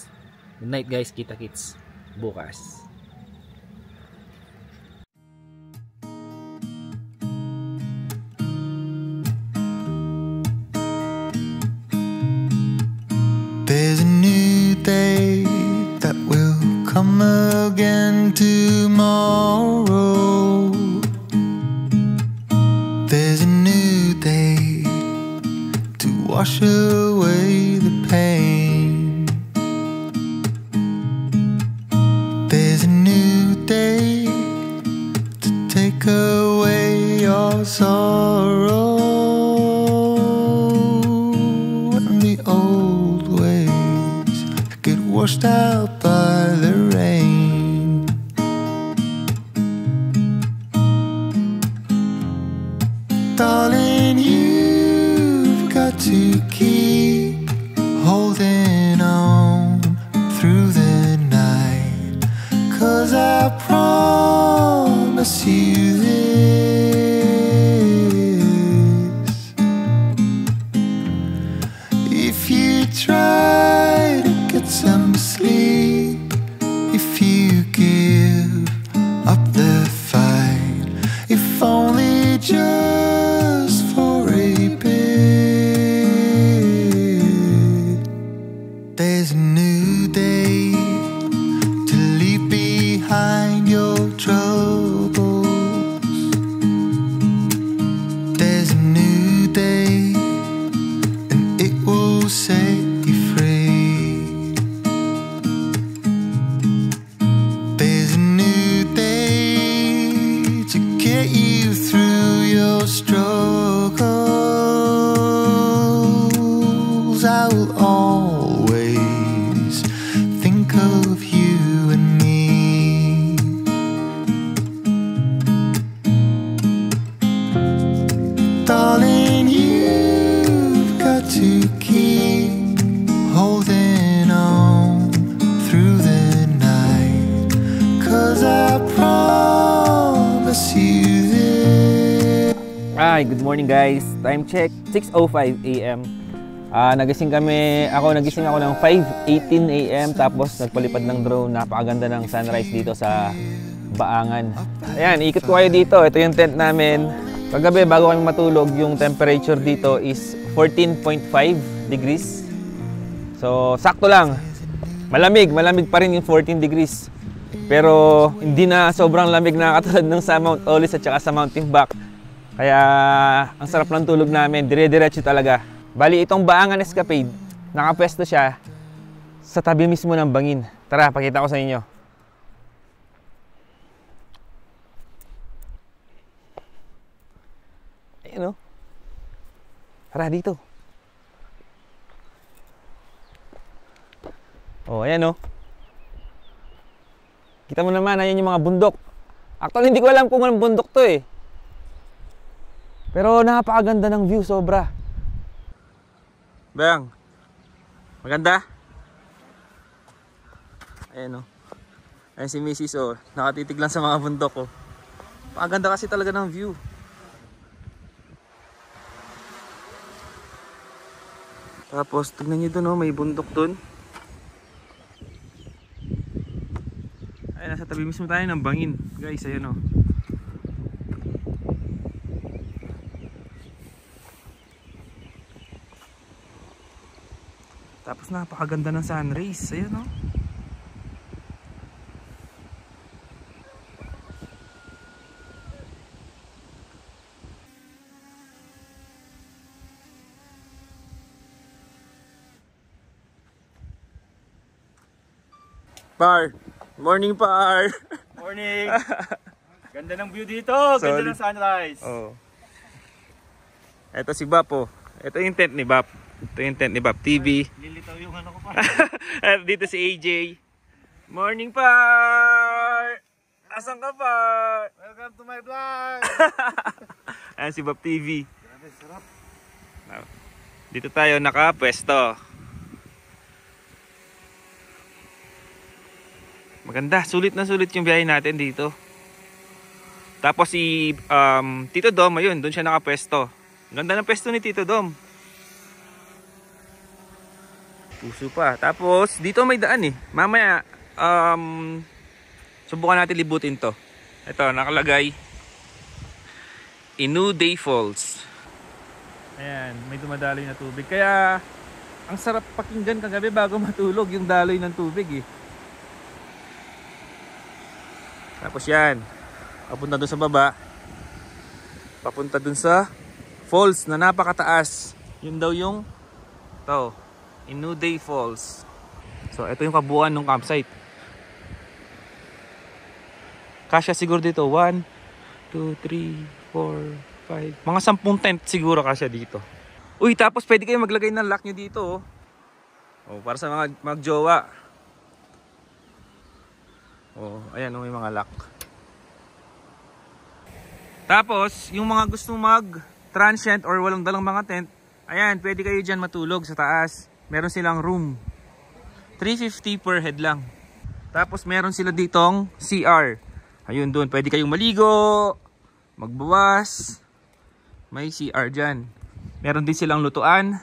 guys, kita-kits bukas. There's a new day that will come again tomorrow. There's a new day to wash away the pain. There's a new day to take away your sorrow. And the old ways get washed out by the rain. Darling, you've got to keep holding on through the night, 'cause I promise you this: if you try to get some sleep, if you give up the fight, if only just for a bit, there's a new day to leave behind your troubles. There's a new day and it will set you free. There's a new day to get you through your struggles. I will always think of you and me. Darling, you've got to keep holding on through the night, 'cause I promise you this. Hi, good morning guys. Time check, 6:05 AM. Nagising ako ng 5:18 AM, tapos nagpalipad ng drone. Napakaganda ng sunrise dito sa Baangan. Ayan, ikot ko kayo dito. Ito yung tent namin. Kagabi bago kami matulog, yung temperature dito is 14.5 degrees. So, sakto lang. Malamig pa rin yung 14 degrees. Pero hindi na sobrang lamig na katulad ng sa Mount Olis at saka sa Mount Timbak. Kaya ang sarap ng tulog namin, dire-diretso talaga. Bali, itong Baangan Escapade, nakapwesto siya sa tabi mismo ng bangin. Tara, pakita ko sa inyo. Ayan o. Tara, dito. Oh, ayan o. Kita mo naman, ayan yung mga bundok. Actually, hindi ko alam kung anong bundok to eh. Pero napakaganda ng view, sobra. Bang, maganda? Ayan o. Ayan si Mrs. o. Nakatitig lang sa mga bundok o. Napakaganda kasi talaga ng view. Tapos, tignan nyo dun o. May bundok dun. Ayan, nasa tabi mismo tayo ng bangin. Guys, ayan o. Tapos napakaganda ng sunrise. Ayan o. Par. Morning, Par. Morning. Ganda ng view dito. Ganda ng sunrise. Oh. Ito si Bap oh. Ito yung tent ni Bap. Ito yung tent ni Bap TV. Lilitaw yung ano ko pa. At dito si AJ. Morning par! Asan ka pa? Welcome to my vlog! Ayan si Bap TV. Grabe, sarap. Dito tayo nakapwesto. Maganda, sulit na sulit yung biyahe natin dito. Tapos si Tito Dom, ayun, doon siya nakapwesto. Ganda ng pwesto ni Tito Dom. Puso pa. Tapos dito may daan eh. Mamaya subukan natin libutin to. Ito, nakalagay Inuday Falls. Ayan, may dumadaloy na tubig. Kaya ang sarap pakinggan kagabi bago matulog yung daloy ng tubig eh. Tapos yan, papunta dun sa baba, papunta dun sa falls na napakataas. Yun daw yung ito, Inuday Falls. So ito yung kabuuan ng campsite. Kasya siguro dito 1, 2, 3, 4, 5, mga 10 tent siguro kasya dito. Uy, tapos pwede kayo maglagay ng lock nyo dito oh, para sa mga magjowa. Oh, ayan, may mga lock. Tapos, yung mga gusto mag-transient or walang dalang mga tent, ayan, pwede kayo dyan matulog sa taas. Meron silang room. 350 per head lang. Tapos, meron sila ditong CR. Ayun, doon. Pwede kayong maligo, magbawas. May CR dyan. Meron din silang lutuan.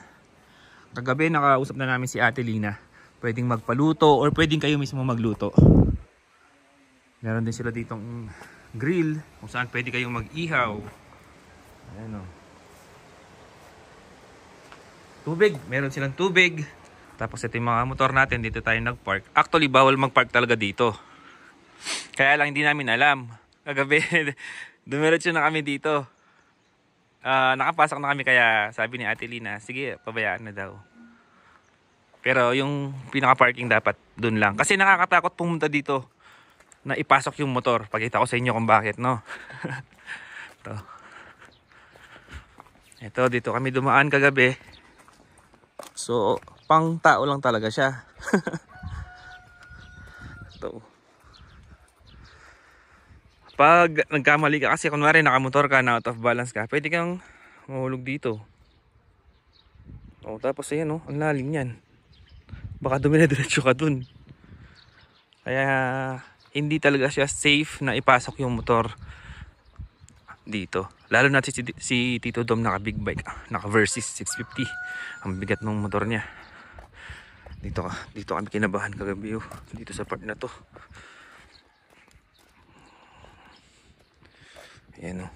Kagabi, nakausap na namin si Ate Lina. Pwedeng magpaluto or pwedeng kayo mismo magluto. Meron din sila ditong grill kung saan pwede kayong mag-ihaw. Ayan o. Tubig. Meron silang tubig. Tapos ito yung mga motor natin. Dito tayo nag-park. Actually, bawal mag-park talaga dito. Kaya lang hindi namin alam. Kagabi, dumiretso na kami dito. Nakapasok na kami kaya sabi ni Ate Lina, sige, pabayaan na daw. Pero yung pinaka-parking dapat dun lang. Kasi nakakatakot pumunta dito na ipasok yung motor. Pakita ko sa inyo kung bakit, no? Ito, dito kami dumaan kagabi. So, pang tao lang talaga siya. Ito. Pag nagkamali ka kasi, kunwari nakamotor ka na out of balance ka, pwede kang mahulog dito. O, tapos ayan, oh, ang lalim yan. Baka dumina-diretso ka dun. Kaya hindi talaga siya safe na ipasok yung motor dito. Lalo na si Tito Dom naka big bike, naka Versys 650. Ang bigat ng motor niya. Dito kami kinabahan kagabi, dito sa part na to. Ayan, oh.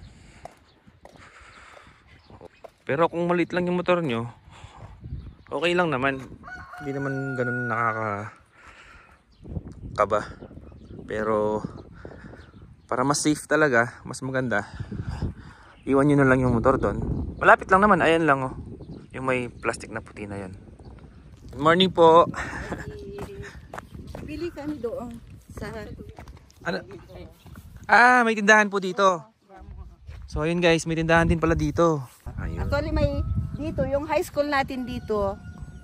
Pero kung maliit lang yung motor nyo, okay lang naman. Hindi naman ganun nakakakaba. Pero para mas safe talaga, mas maganda, iwan nyo na lang yung motor doon. Malapit lang naman, ayan lang oh. Yung may plastic na puti na yan. Good morning po. Pili kami doon sa... Ano? May tindahan po dito. So ayun guys, may tindahan din pala dito. Ayun. Actually may dito, yung high school natin dito,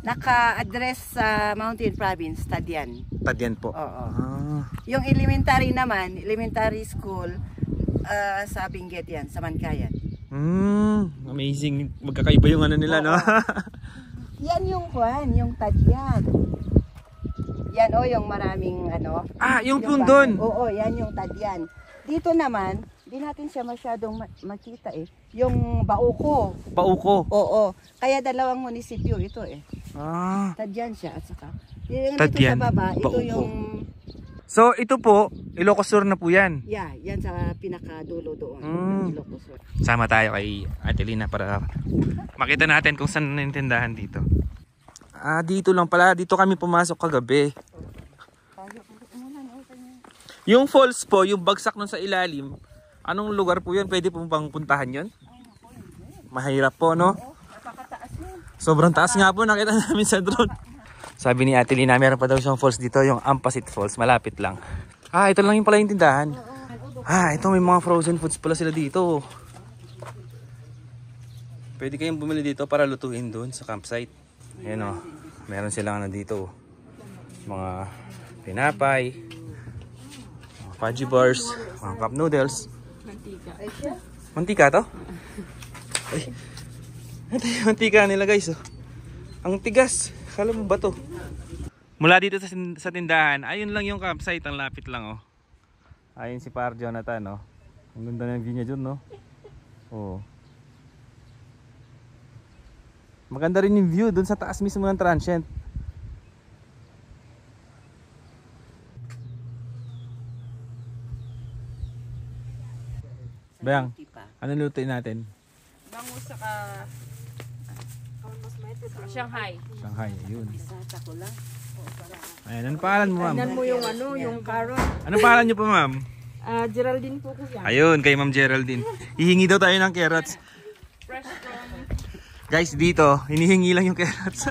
naka-address sa Mountain Province, Tadyan. Tadyan po. Oo. Yung elementary naman, elementary school, sa Benguet yan, sa Mankayan. Amazing. Magkakaiba yung ano nila, no? Yan yung Juan, yung Tadyan. Yan yung maraming ano. Yung doon. Oo, yan yung Tadyan. Dito naman, di natin siya masyadong makita eh. Yung Bauco. Bauco? Oo. Kaya dalawang munisipyo ito eh. Tadyan siya at saka. Yung Tadyan, dito sa baba, ito Bauco. yung... So ito po, Ilocos Sur na po yan. Yeah, yan sa pinakadulo doon. Ilocos Sur. Sama tayo kay Ate Lina para makita natin kung saan yung tindahan dito. Dito lang pala. Dito kami pumasok kagabi. Yung falls po, yung bagsak nun sa ilalim, anong lugar po yun? Pwede po bang puntahan yun? Mahirap po, no? Sobrang taas nga po, nakita namin sa drone. Sabi ni Ate Lina, meron pa daw siyang falls dito, yung Ampasit Falls, malapit lang. Ito lang yung pala yung tindahan. Ito may mga frozen foods pala sila dito. Pwede kayong bumili dito para lutuin doon sa campsite. Ayan o, meron silang ano dito. Mga tinapay, mga fudgy bars, mga cup noodles. Mantika. Mantika to? Ay, ito yung mantika nila guys. Oh. Ang tigas. Kala mo ba to? Mula dito sa tindahan, ayun lang yung campsite. Ang lapit lang oh. Ayun si Par Jonathan oh. Ang ganda ng view niya dun no. Oh. Maganda rin yung view dun sa taas mismo ng transient. Bayang, ano lutuin natin? Bangus saka Shanghai. Shanghai, yun. Ayan, ano pangalan mo ma'am? Tignan mo yung ano, yung carrot. Ano pangalan niyo po ma'am? Geraldine po kuya. Ayun, kay Ma'am Geraldine. Hihingi daw tayo ng carrots. Fresh from... Guys, dito, hinihingi lang yung carrots.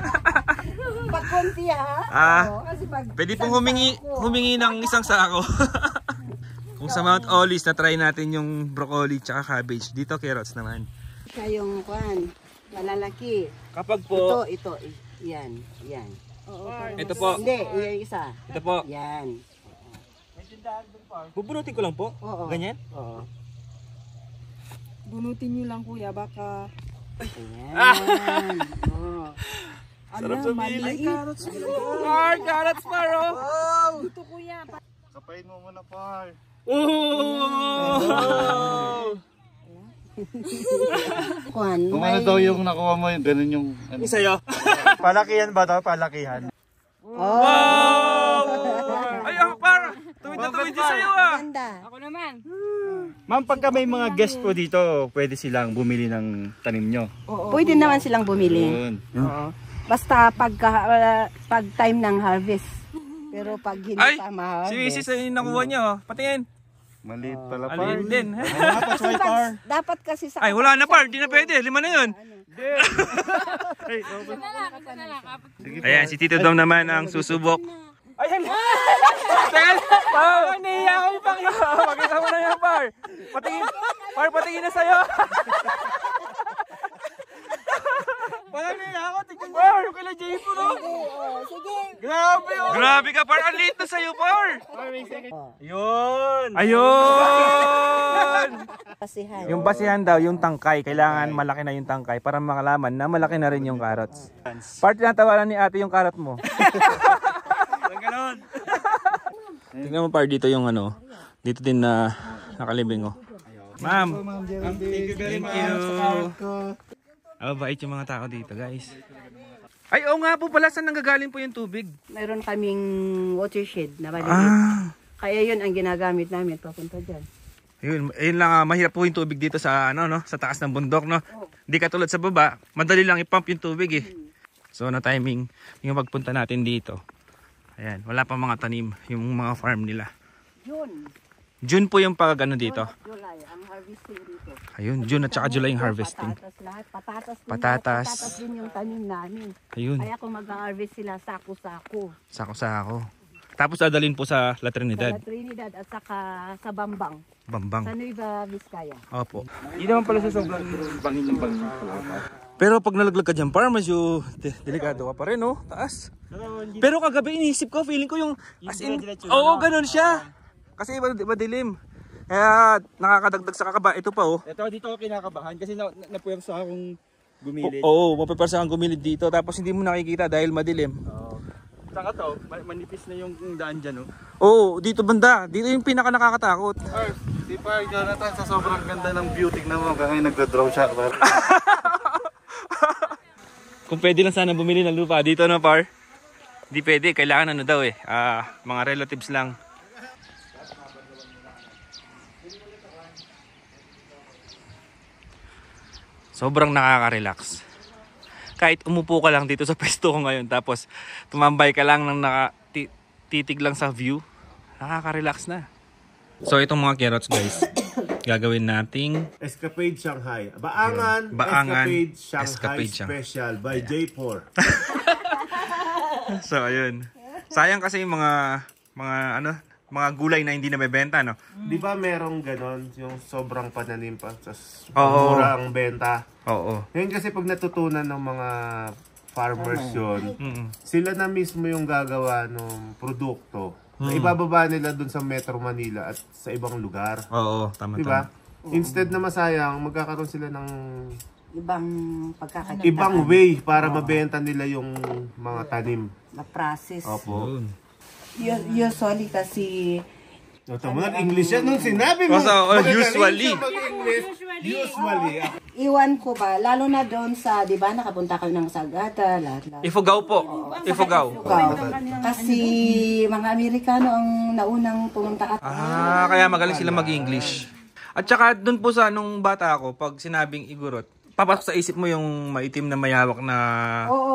Pag konti ha? Kasi pag Pwede pong humingi ng isang sako. Kung sa Mount Olive, na-try natin yung broccoli tsaka cabbage. Dito, carrots naman. Kayong kwan, malalaki. Kapag po... Ito. Yan. Oo, ito po. Hindi, yung isa. Ito po. Yan. Bubunutin ko lang po? Oo. Ganyan? Oo. Bunutin nyo lang kuya, baka... Ayan. Oo. Sarap sabihin. Ay, carrots. Carrots, Paro. Wow! Ito kuya. Kapain mo muna, Par. Oh! Kwan, Kung ano daw yung nakuha mo, yung ganun yung... Ano. Sa'yo. Palakihan ba to? Palakihan. Wow! Ay, Par! Tuwid na sa'yo ah! Ganda. Ako naman. Ma'am, pagka may mga guest po dito, pwede silang bumili ng tanim nyo. Pwede naman silang bumili. Yun. Oo. Basta pag time ng harvest. Pero pag hindi Ay, pa ma-harvest. si Mrs. ay nakuha niyo. Patingin. Maliit pala, Par. Alin din. Kasi dapat kasi sa... Ay, wala na Par. Di na pwede. 5 na yun. Ayan, si Tito Dom naman ang susubok. Ayan! Teka! Nahiya ako yung pakita. Pakita mo na yan, Par. Patingin na sa'yo. Parang nahiya ako. Tignan mo yung kila J-Po, no? Sige. Grabe, oh. Grabe ka, Par. Ang liit na sa'yo, Par. Yun! Ayun! Basihan. Yung basihan daw, yung tangkay. Kailangan malaki na yung tangkay para makalaman na malaki na rin yung carrots. Part na tawanan ni ate yung carrot mo. Ganon. Tingnan mo Par dito yung ano. Dito din na nakalibing oh. Ma'am. Thank you very much. Bait yung mga tao dito guys. Ay oo nga po pala, saan nanggagaling po yung tubig? Mayroon kaming watershed na maliit. Kaya yun ang ginagamit namin papunta dyan. Ayun lang, mahirap po yung tubig dito sa ano no, sa taas ng bundok no. Hindi katulad sa baba, madali lang i-pump yung tubig eh. So na timing yung pagpunta natin dito. Ayan, wala pa mga tanim yung mga farm nila. June po yung pag ano dito. July ang harvesting dito. Ayun, June at saka July yung harvesting. Patatas lahat, patatas din yung tanim namin. Ayun, Kaya kung mag-harvest sila sako-sako. sako-sako. Tapos dadalhin po sa La Trinidad. Sa Trinidad at saka sa Bambang. Bambang. Sa Nueva Vizcaya. Opo. Hindi naman pala sa sobrang bangin yung bangin. Pero pag nalaglag ka dyan, parang medyo delikado ka pa rin, no? Taas. Pero kagabi inisip ko, feeling ko yung as in, oo, ganun siya. Kasi madilim. Kaya nakakadagdag sa kakaba. Ito pa, oh. Ito, dito ako kinakabahan kasi napuwersa akong gumilid. Oo, mapipersa kang gumilid dito. Tapos hindi mo nakikita dahil madilim. Saka to, manipis na yung daan dyan, oh. Oo, dito banda. Dito yung pinaka nakakatakot. Di pa, Jonathan, sa sobrang ganda ng beauty na mo, kaya nagda-draw siya. Kung pwede lang sana bumili ng lupa dito na Par. Di pwede, kailangan ano daw eh. Mga relatives lang. Sobrang nakaka-relax. Kahit umupo ka lang dito sa pwesto ko ngayon tapos tumambay ka lang ng titig lang sa view, nakaka-relax na. So itong mga carrots guys, gagawin nating Escapade Shanghai. Baangan Escapade Shanghai Special by J4. So ayun. Sayang kasi yung mga ano, mga gulay na hindi nabebenta, no? Di ba merong ganon, yung sobrang pananim pa, tas Oo. mura ang benta? Oo. Yun kasi pag natutunan ng mga farmers yun, sila na mismo yung gagawa ng produkto. Na ibababa nila dun sa Metro Manila at sa ibang lugar. Oo, tama. Di ba? Instead na masayang, magkakaroon sila ng Ibang pagkakakitaan. ibang way para mabenta nila yung mga tanim. Na-process. Opo. Usually kasi Ito mo, English yan nung sinabi mo. Usually. Usually. iwan ko ba, lalo na doon sa, di ba, nakapunta kami ng Sagada, lahat-lahat. Ifugao po. Ifugao. Kasi mga Amerikano ang naunang pumunta at Kaya magaling sila mag-English. At saka doon po sa nung bata ako, pag sinabing igorot, papasok sa isip mo yung maitim na mayawak na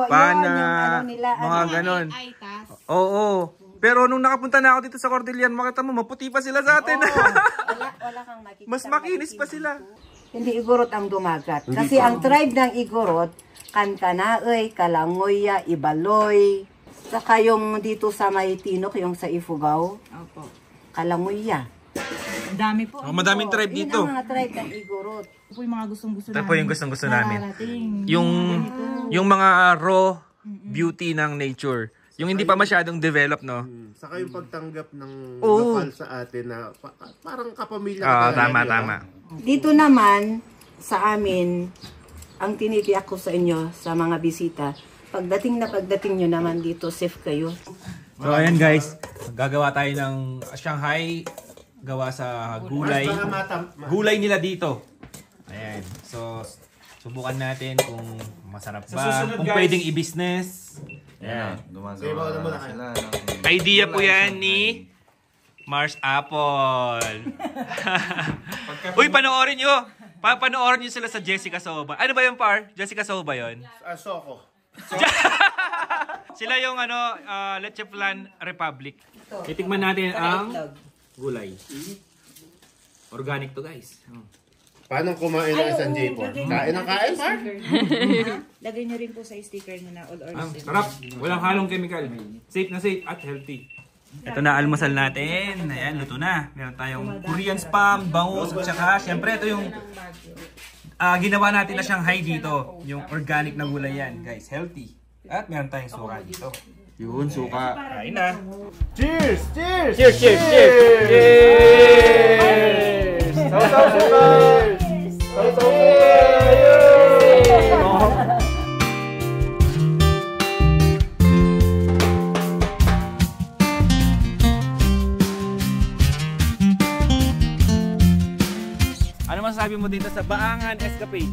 pana, yun, yung ano nila, mga ganon. Oo. Pero nung nakapunta na ako dito sa Cordilleran, makita mo, maputi pa sila sa atin. wala kang makikita. Mas makinis pa sila. Hindi Igorot ang dumagat. Kasi ang tribe ng Igorot, Kankanaoy, Kalangoya, Ibaloy, saka yung dito sa Maytinok, yung sa Ifugao, Kalangoya. Ang dami po. Madaming tribe dito. Yun ang mga tribe ng Igorot. Ito po yung mga gustong-gusto Ito namin. po yung gustong-gusto namin. Narating. Yung mga raw beauty ng nature. Yung hindi pa masyadong develop, no? Saka yung pagtanggap ng lokal sa atin na parang kapamilya. Tama. Dito naman, sa amin, ang tinitiyak ko sa inyo, sa mga bisita, pagdating nyo naman dito, safe kayo. So ayan guys, gagawa tayo ng Shanghai gawa sa gulay. Gulay nila dito. Ayan. So subukan natin kung masarap ba, kung pwedeng i-business. Ayan. Gumagawa na sila ng... Idea po yan ni Mars Apple. Uy, panoorin nyo. Panoorin nyo sila sa Jessica Soba. Ano ba yung par? Jessica Soba yun? Soko. Sila yung Leche Flan Republic. Titikman natin ang gulay. Organic to guys. Paano kumain ng isang J-Pon? Kain ng kain, par? Lagay nyo rin po sa sticker nyo na all organic. Sarap. Walang halong chemical. Safe na safe at healthy. Ito na almusal natin. Ayan, luto na. Meron tayong Korean spam, bangus, at saka syempre ito yung ginawa natin na Shanghai dito. Yung organic na gulay yan, guys. Healthy. At meron tayong suka dito. Yun, suka. Kain na. Cheers! Cheers! Cheers, cheers, cheers! Cheers! Saw-saw suka! Saw-saw suka! Ano masasabi mo dito sa Baangan Escapade?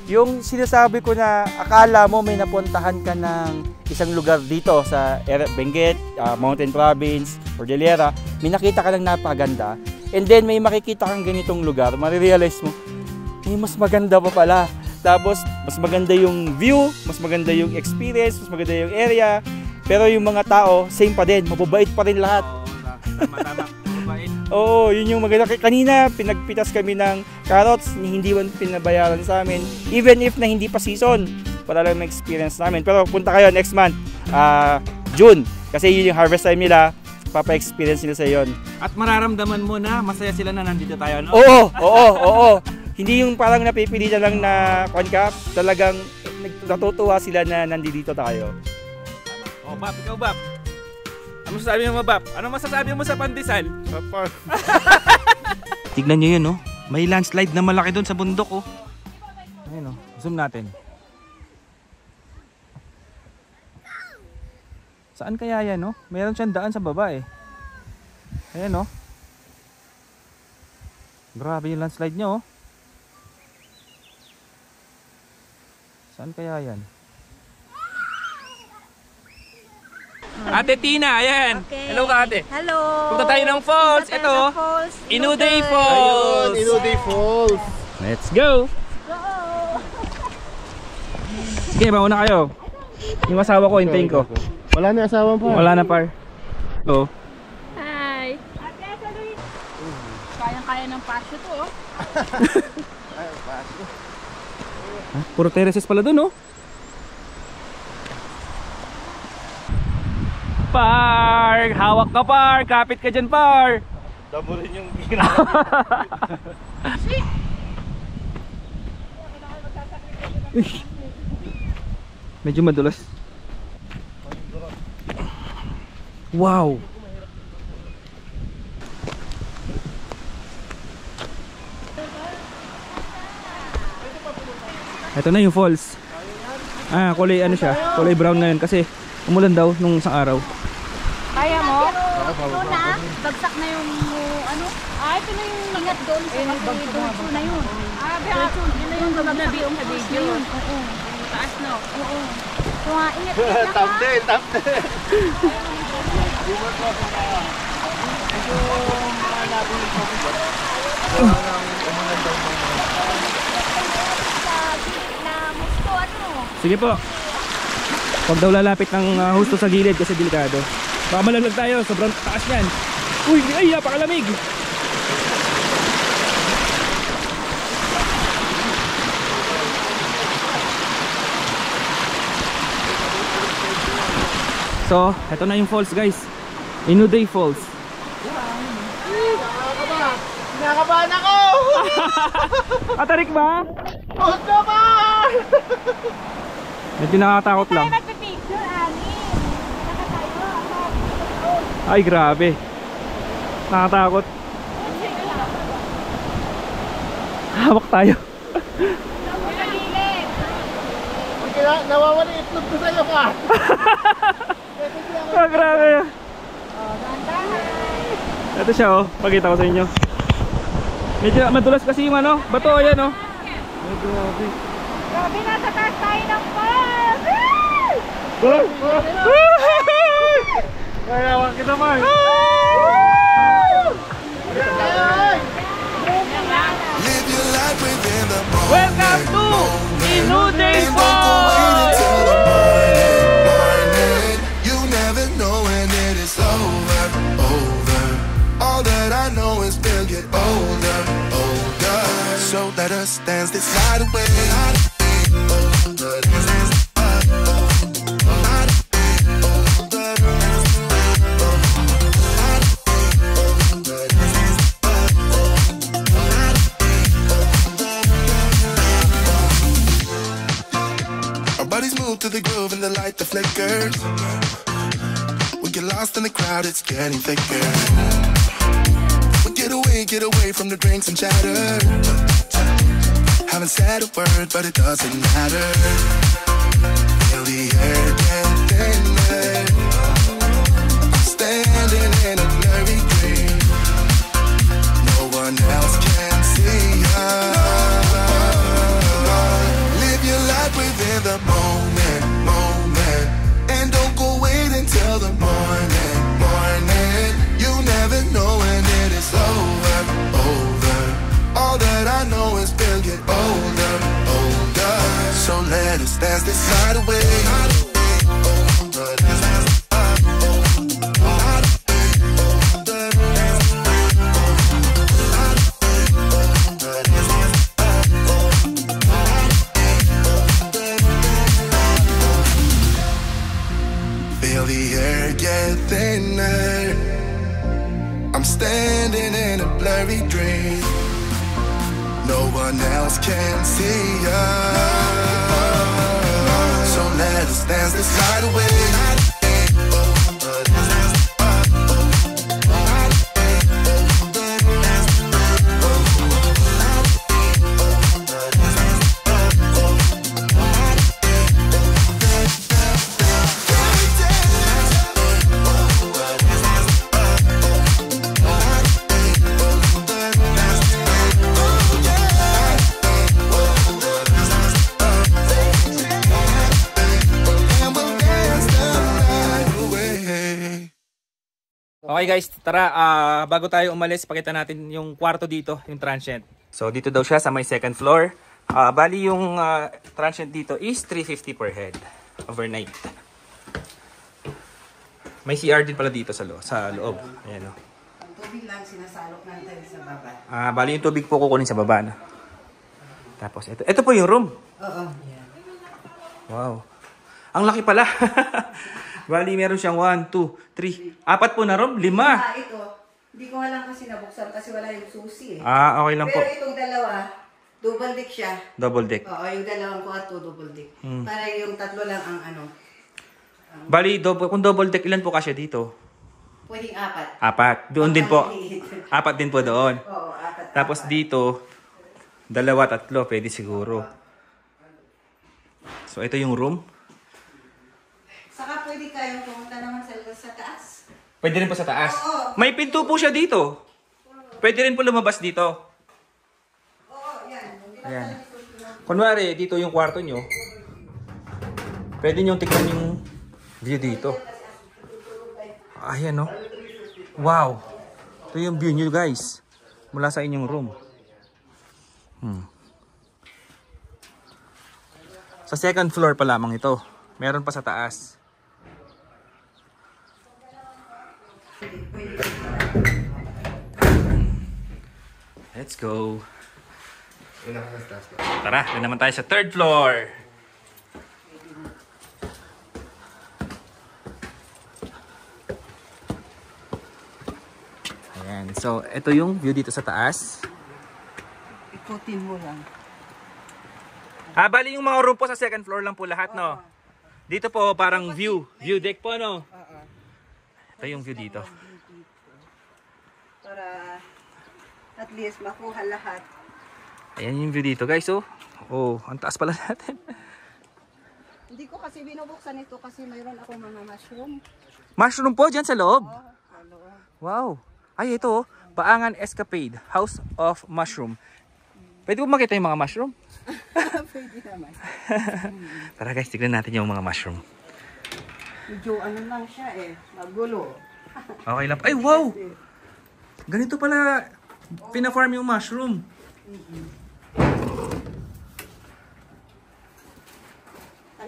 Yung sinasabi ko na akala mo may napuntahan ka ng isang lugar dito sa Benguet, Mountain Province, Cordillera, may nakita ka lang napaganda, and then may makikita kang ganitong lugar, marirealize mo, mas maganda pa pala. Tapos, mas maganda yung view, mas maganda yung experience, mas maganda yung area, pero yung mga tao, same pa din, mababait pa rin lahat. Tama. Mabait. Oo, yun yung maganda. Kanina, pinagpitas kami ng carrots, hindi man pinabayaran sa amin. Even if na hindi pa season, para lang ma-experience namin. Pero punta kayo next month, June. Kasi yun yung harvest time nila, papa-experience nila sa yon. At mararamdaman mo na masaya sila na nandito tayo, no? Oo. Hindi yung parang napipilitan lang na konka, talagang natutuwa sila na nandito tayo. Oh, Bap, ikaw Bap. Ano masasabi mo, Bap? Ano masasabi mo sa pandesal? Tignan nyo yun, no? May landslide na malaki doon sa bundok, oh. Ayun, oh. Zoom natin. Saan kaya yan, no? Meron siyang daan sa baba, eh. Ayan, no? Grabe yung landslide niya, oh. Saan kaya yan? Ate Tina, ayan. Okay. Hello ka, ate. Hello. Punta tayo ng falls. Ito, Inuday Falls. Inuday Falls. Let's go. Sige, mauna kayo. Yung asawa ko, hintayin ko. Wala na asawa pa. Wala na, par. Oo. Hi. Kayang-kaya ng pasyo to, oh. Puro terraces pala dun, oh. Par! Hawak ka, Par! Kapit ka dyan, Par! Damo rin yung ginagawa. Medyo madulas. Wow! Ito na yung falls. Kulay ano siya? Kulay brown ngayon kasi umulan daw nung isang araw. Kaya mo? Ito na, bagsak na yung ano? Ito na yung ingat doon sa dulso na yun. Dulso, yun na yung gumagabi yung video. Oo. Taas no? Oo. So ingat ka. Thumbnail, thumbnail. Sige po. Huwag daw lalapit ng husto sa gilid kasi delikado. Baka malaglag tayo, sobrang taas yan. Uy, ay, napakalamig. So, eto na yung falls guys. Inuday Falls. Kinakabahan ako! Atarik ba? Huwag naman! Medyo nakakatakot lang. Ay, grabe. Nakatakot. Hawak tayo. Nawawala itlog ko sa'yo ka. Grabe. Ito siya oh. Pakita ko sa inyo. Medyo madulas kasi yung ano. Bato, ayan oh. Grabe. Grabe, nasa taas tayo ng falls! Kaya wag kita man. Welcome to Inuday Falls. You never know when it is over, over. All that I know is we'll get older, older. So let us dance this night away. To the groove and the light that flickers. We get lost in the crowd, it's getting thicker. We get away from the drinks and chatter. Haven't said a word, but it doesn't matter. Feel the air get thinner. I'm standing in a blurry dream. No one else can see us. Live your life within the moment. And don't go wait until the morning, morning. You never know when it is over, over. All that I know is we'll get older, older. So let us dance this night away. I'm standing in a blurry dream. No one else can see us. So let us dance this night away. Okay guys, tara, bago tayo umalis, pakita natin yung kwarto dito, yung transient. So dito daw siya sa may second floor. Bali yung transient dito is $350 per head overnight. May CR din pala dito sa loob. Ayan o. Ang tubig lang sinasalok natin sa baba. Bali yung tubig po kukunin sa baba. No? Tapos ito po yung room. Oo. Wow. Ang laki pala. Bali, meron siyang 1, 2, 3, 4 po na room? 5. Ito. Hindi ko nga lang kasi nabuksan kasi wala yung susi eh. Okay lang po. Pero itong dalawa, double deck siya. Double deck. Oo, yung dalawang kwarto, double deck. Para yung tatlo lang ang ano. Bali, kung double deck, ilan po kasya dito? Pwedeng 4. 4. Doon din po. 4 din po doon. Oo, 4. Tapos dito, 2, 3, pwede siguro. So, ito yung room. Saka pwede kayong pumunta naman sa taas. Pwede rin po sa taas. Oo. May pinto po siya dito. Pwede rin po lumabas dito. Oo, yan. Ayan. Kunwari, dito yung kwarto nyo. Pwede nyo tignan yung view dito. Ayan, no? Wow! Ito yung view nyo, guys. Mula sa inyong room. Sa second floor pa lamang ito. Meron pa sa taas. Let's go. Tara, doon naman tayo sa third floor. Ayan. So, ito yung view dito sa taas. Ikutin mo lang. Bali yung mga room po sa second floor lang po lahat, no? Dito po parang view deck po, no? Ito yung view dito. Para at least makuha lahat. Ayan yung view dito, guys, oh. Oh, ang taas pala natin. Hindi ko kasi binubuksan ito kasi mayroon akong mga mushroom. Mushroom po dyan sa loob. Sa loob. Wow. Ay, ito, Paangan Escapade, House of Mushroom. Pwede po makita yung mga mushroom? Pwede naman. Tara guys, tignan natin yung mga mushroom. Medyo ano lang siya eh, magulo. Okay lang. Ay, wow! Ganito pala pina-farm yung mushroom.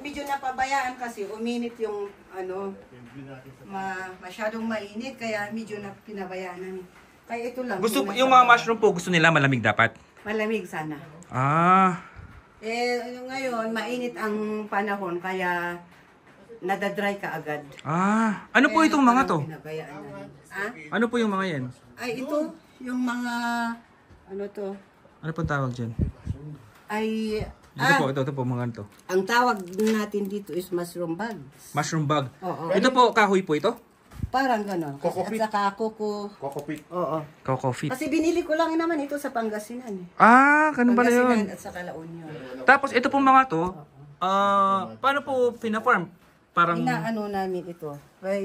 Medyo napabayaan kasi uminit yung ano, masyadong mainit kaya medyo na pinabayaan namin. Kaya ito lang. Gusto yung mga mushroom po, gusto nila malamig dapat? Malamig sana. Ngayon mainit ang panahon kaya nadadry ka agad. Ano po itong mga to? Pinabayaan namin. Ano po yung mga yan? Ay ito, yung mga ano to? Ano pong tawag dyan? Ay Ito po mga to. ang tawag natin dito is mushroom bags. Mushroom bag. Oo. Ito po, kahoy po ito? Parang gano'n. Coco At saka coco. Coco Pit. Oo. Coco Fit. Kasi binili ko lang naman ito sa Pangasinan. Ganun pala yun. Pangasinan at saka La Union. Tapos ito pong mga to, paano po pina-farm? Parang... Inaano namin ito. Kaya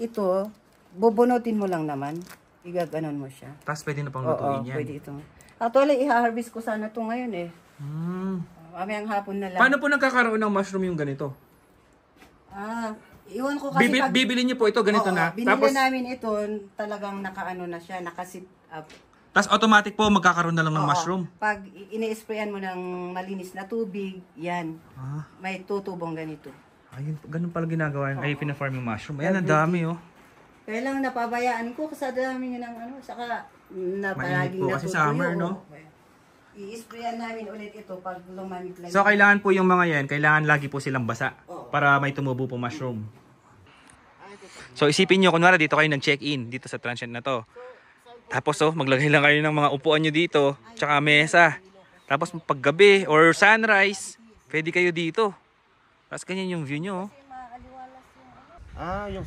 ito, bubunutin mo lang naman. Igaganon mo siya. Tapos pwede na pang lutuin yan. Pwede ito. Actually, i-harvest ko sana ito ngayon eh. Mamayang hapon na lang. Paano po nagkakaroon ng mushroom yung ganito? Iwan ko kasi Bibili niyo po ito ganito na? Binili Tapos namin ito, talagang nakaano na siya, nakasit up. Tapos automatic po magkakaroon na lang ng mushroom? Pag ini-sprayan mo ng malinis na tubig, yan. May tutubong ganito. Ayun, ganun pala ginagawa yun. Ay, pina-farm yung mushroom. Ayan, ang dami oh. Kaya lang napabayaan ko kasi dami niya ng ano, saka mainit po kasi summer, no? I-sprayan namin ulit ito pag lumamig lang. So, kailangan po yung mga yan, kailangan lagi po silang basa para may tumubo po mushroom. So, isipin nyo, kunwari dito kayo nag-check-in dito sa transient na to. Tapos, maglagay lang kayo ng mga upuan nyo dito, tsaka mesa. Tapos, paggabi or sunrise, pwede kayo dito. Tapos, ganyan yung view nyo.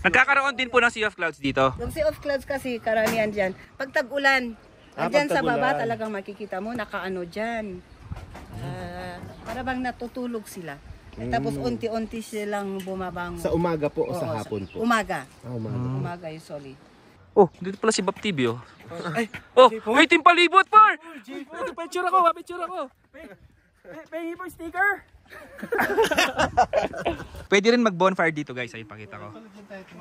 Nagkakaroon din po ng Sea of Clouds dito. Yung Sea of Clouds kasi, karamihan dyan. Pag tag-ulan, andyan sa baba talagang makikita mo, nakaano dyan. Para bang natutulog sila. Tapos unti-unti silang bumabangon. Sa umaga po o sa hapon po? Umaga. Umaga usually. Oh, dito pala si Bob TV oh. Ay, Team Palibot par! Ito, picture ako. Pahingi po sticker. Pwede rin mag-bonfire dito guys, ay pakita ko.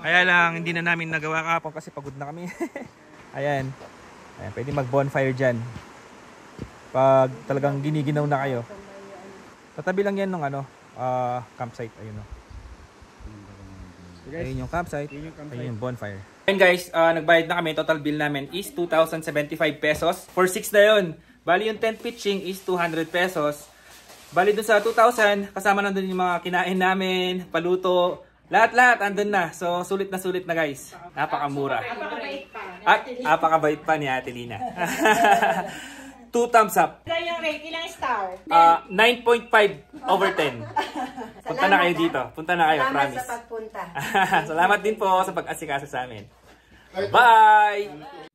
Kaya lang, hindi na namin nagawa kapon kasi pagod na kami. Ayan, pwede mag-bonfire dyan. Pag talagang giniginaw na kayo. Tatabi lang yan ng campsite, ayun o. Ayun yung campsite, ayun yung bonfire. Ayun guys, nagbayad na kami. Total bill namin is 2,075 pesos. For 6 na yun. Bali yung tent pitching is 200 pesos. Bali dun sa 2,000, kasama na dun yung mga kinain namin, paluto, Lahat-lahat andun na. So, sulit na guys. Napakamura. Napakabait pa. At napakabait pa ni Ate Lina. 2 thumbs up. Ilan yung rate? Ilang star? 9.5 over 10. Punta na kayo dito. Punta na kayo, Salamat promise. sa pagpunta. Salamat din po sa pag-asikaso sa amin. Bye!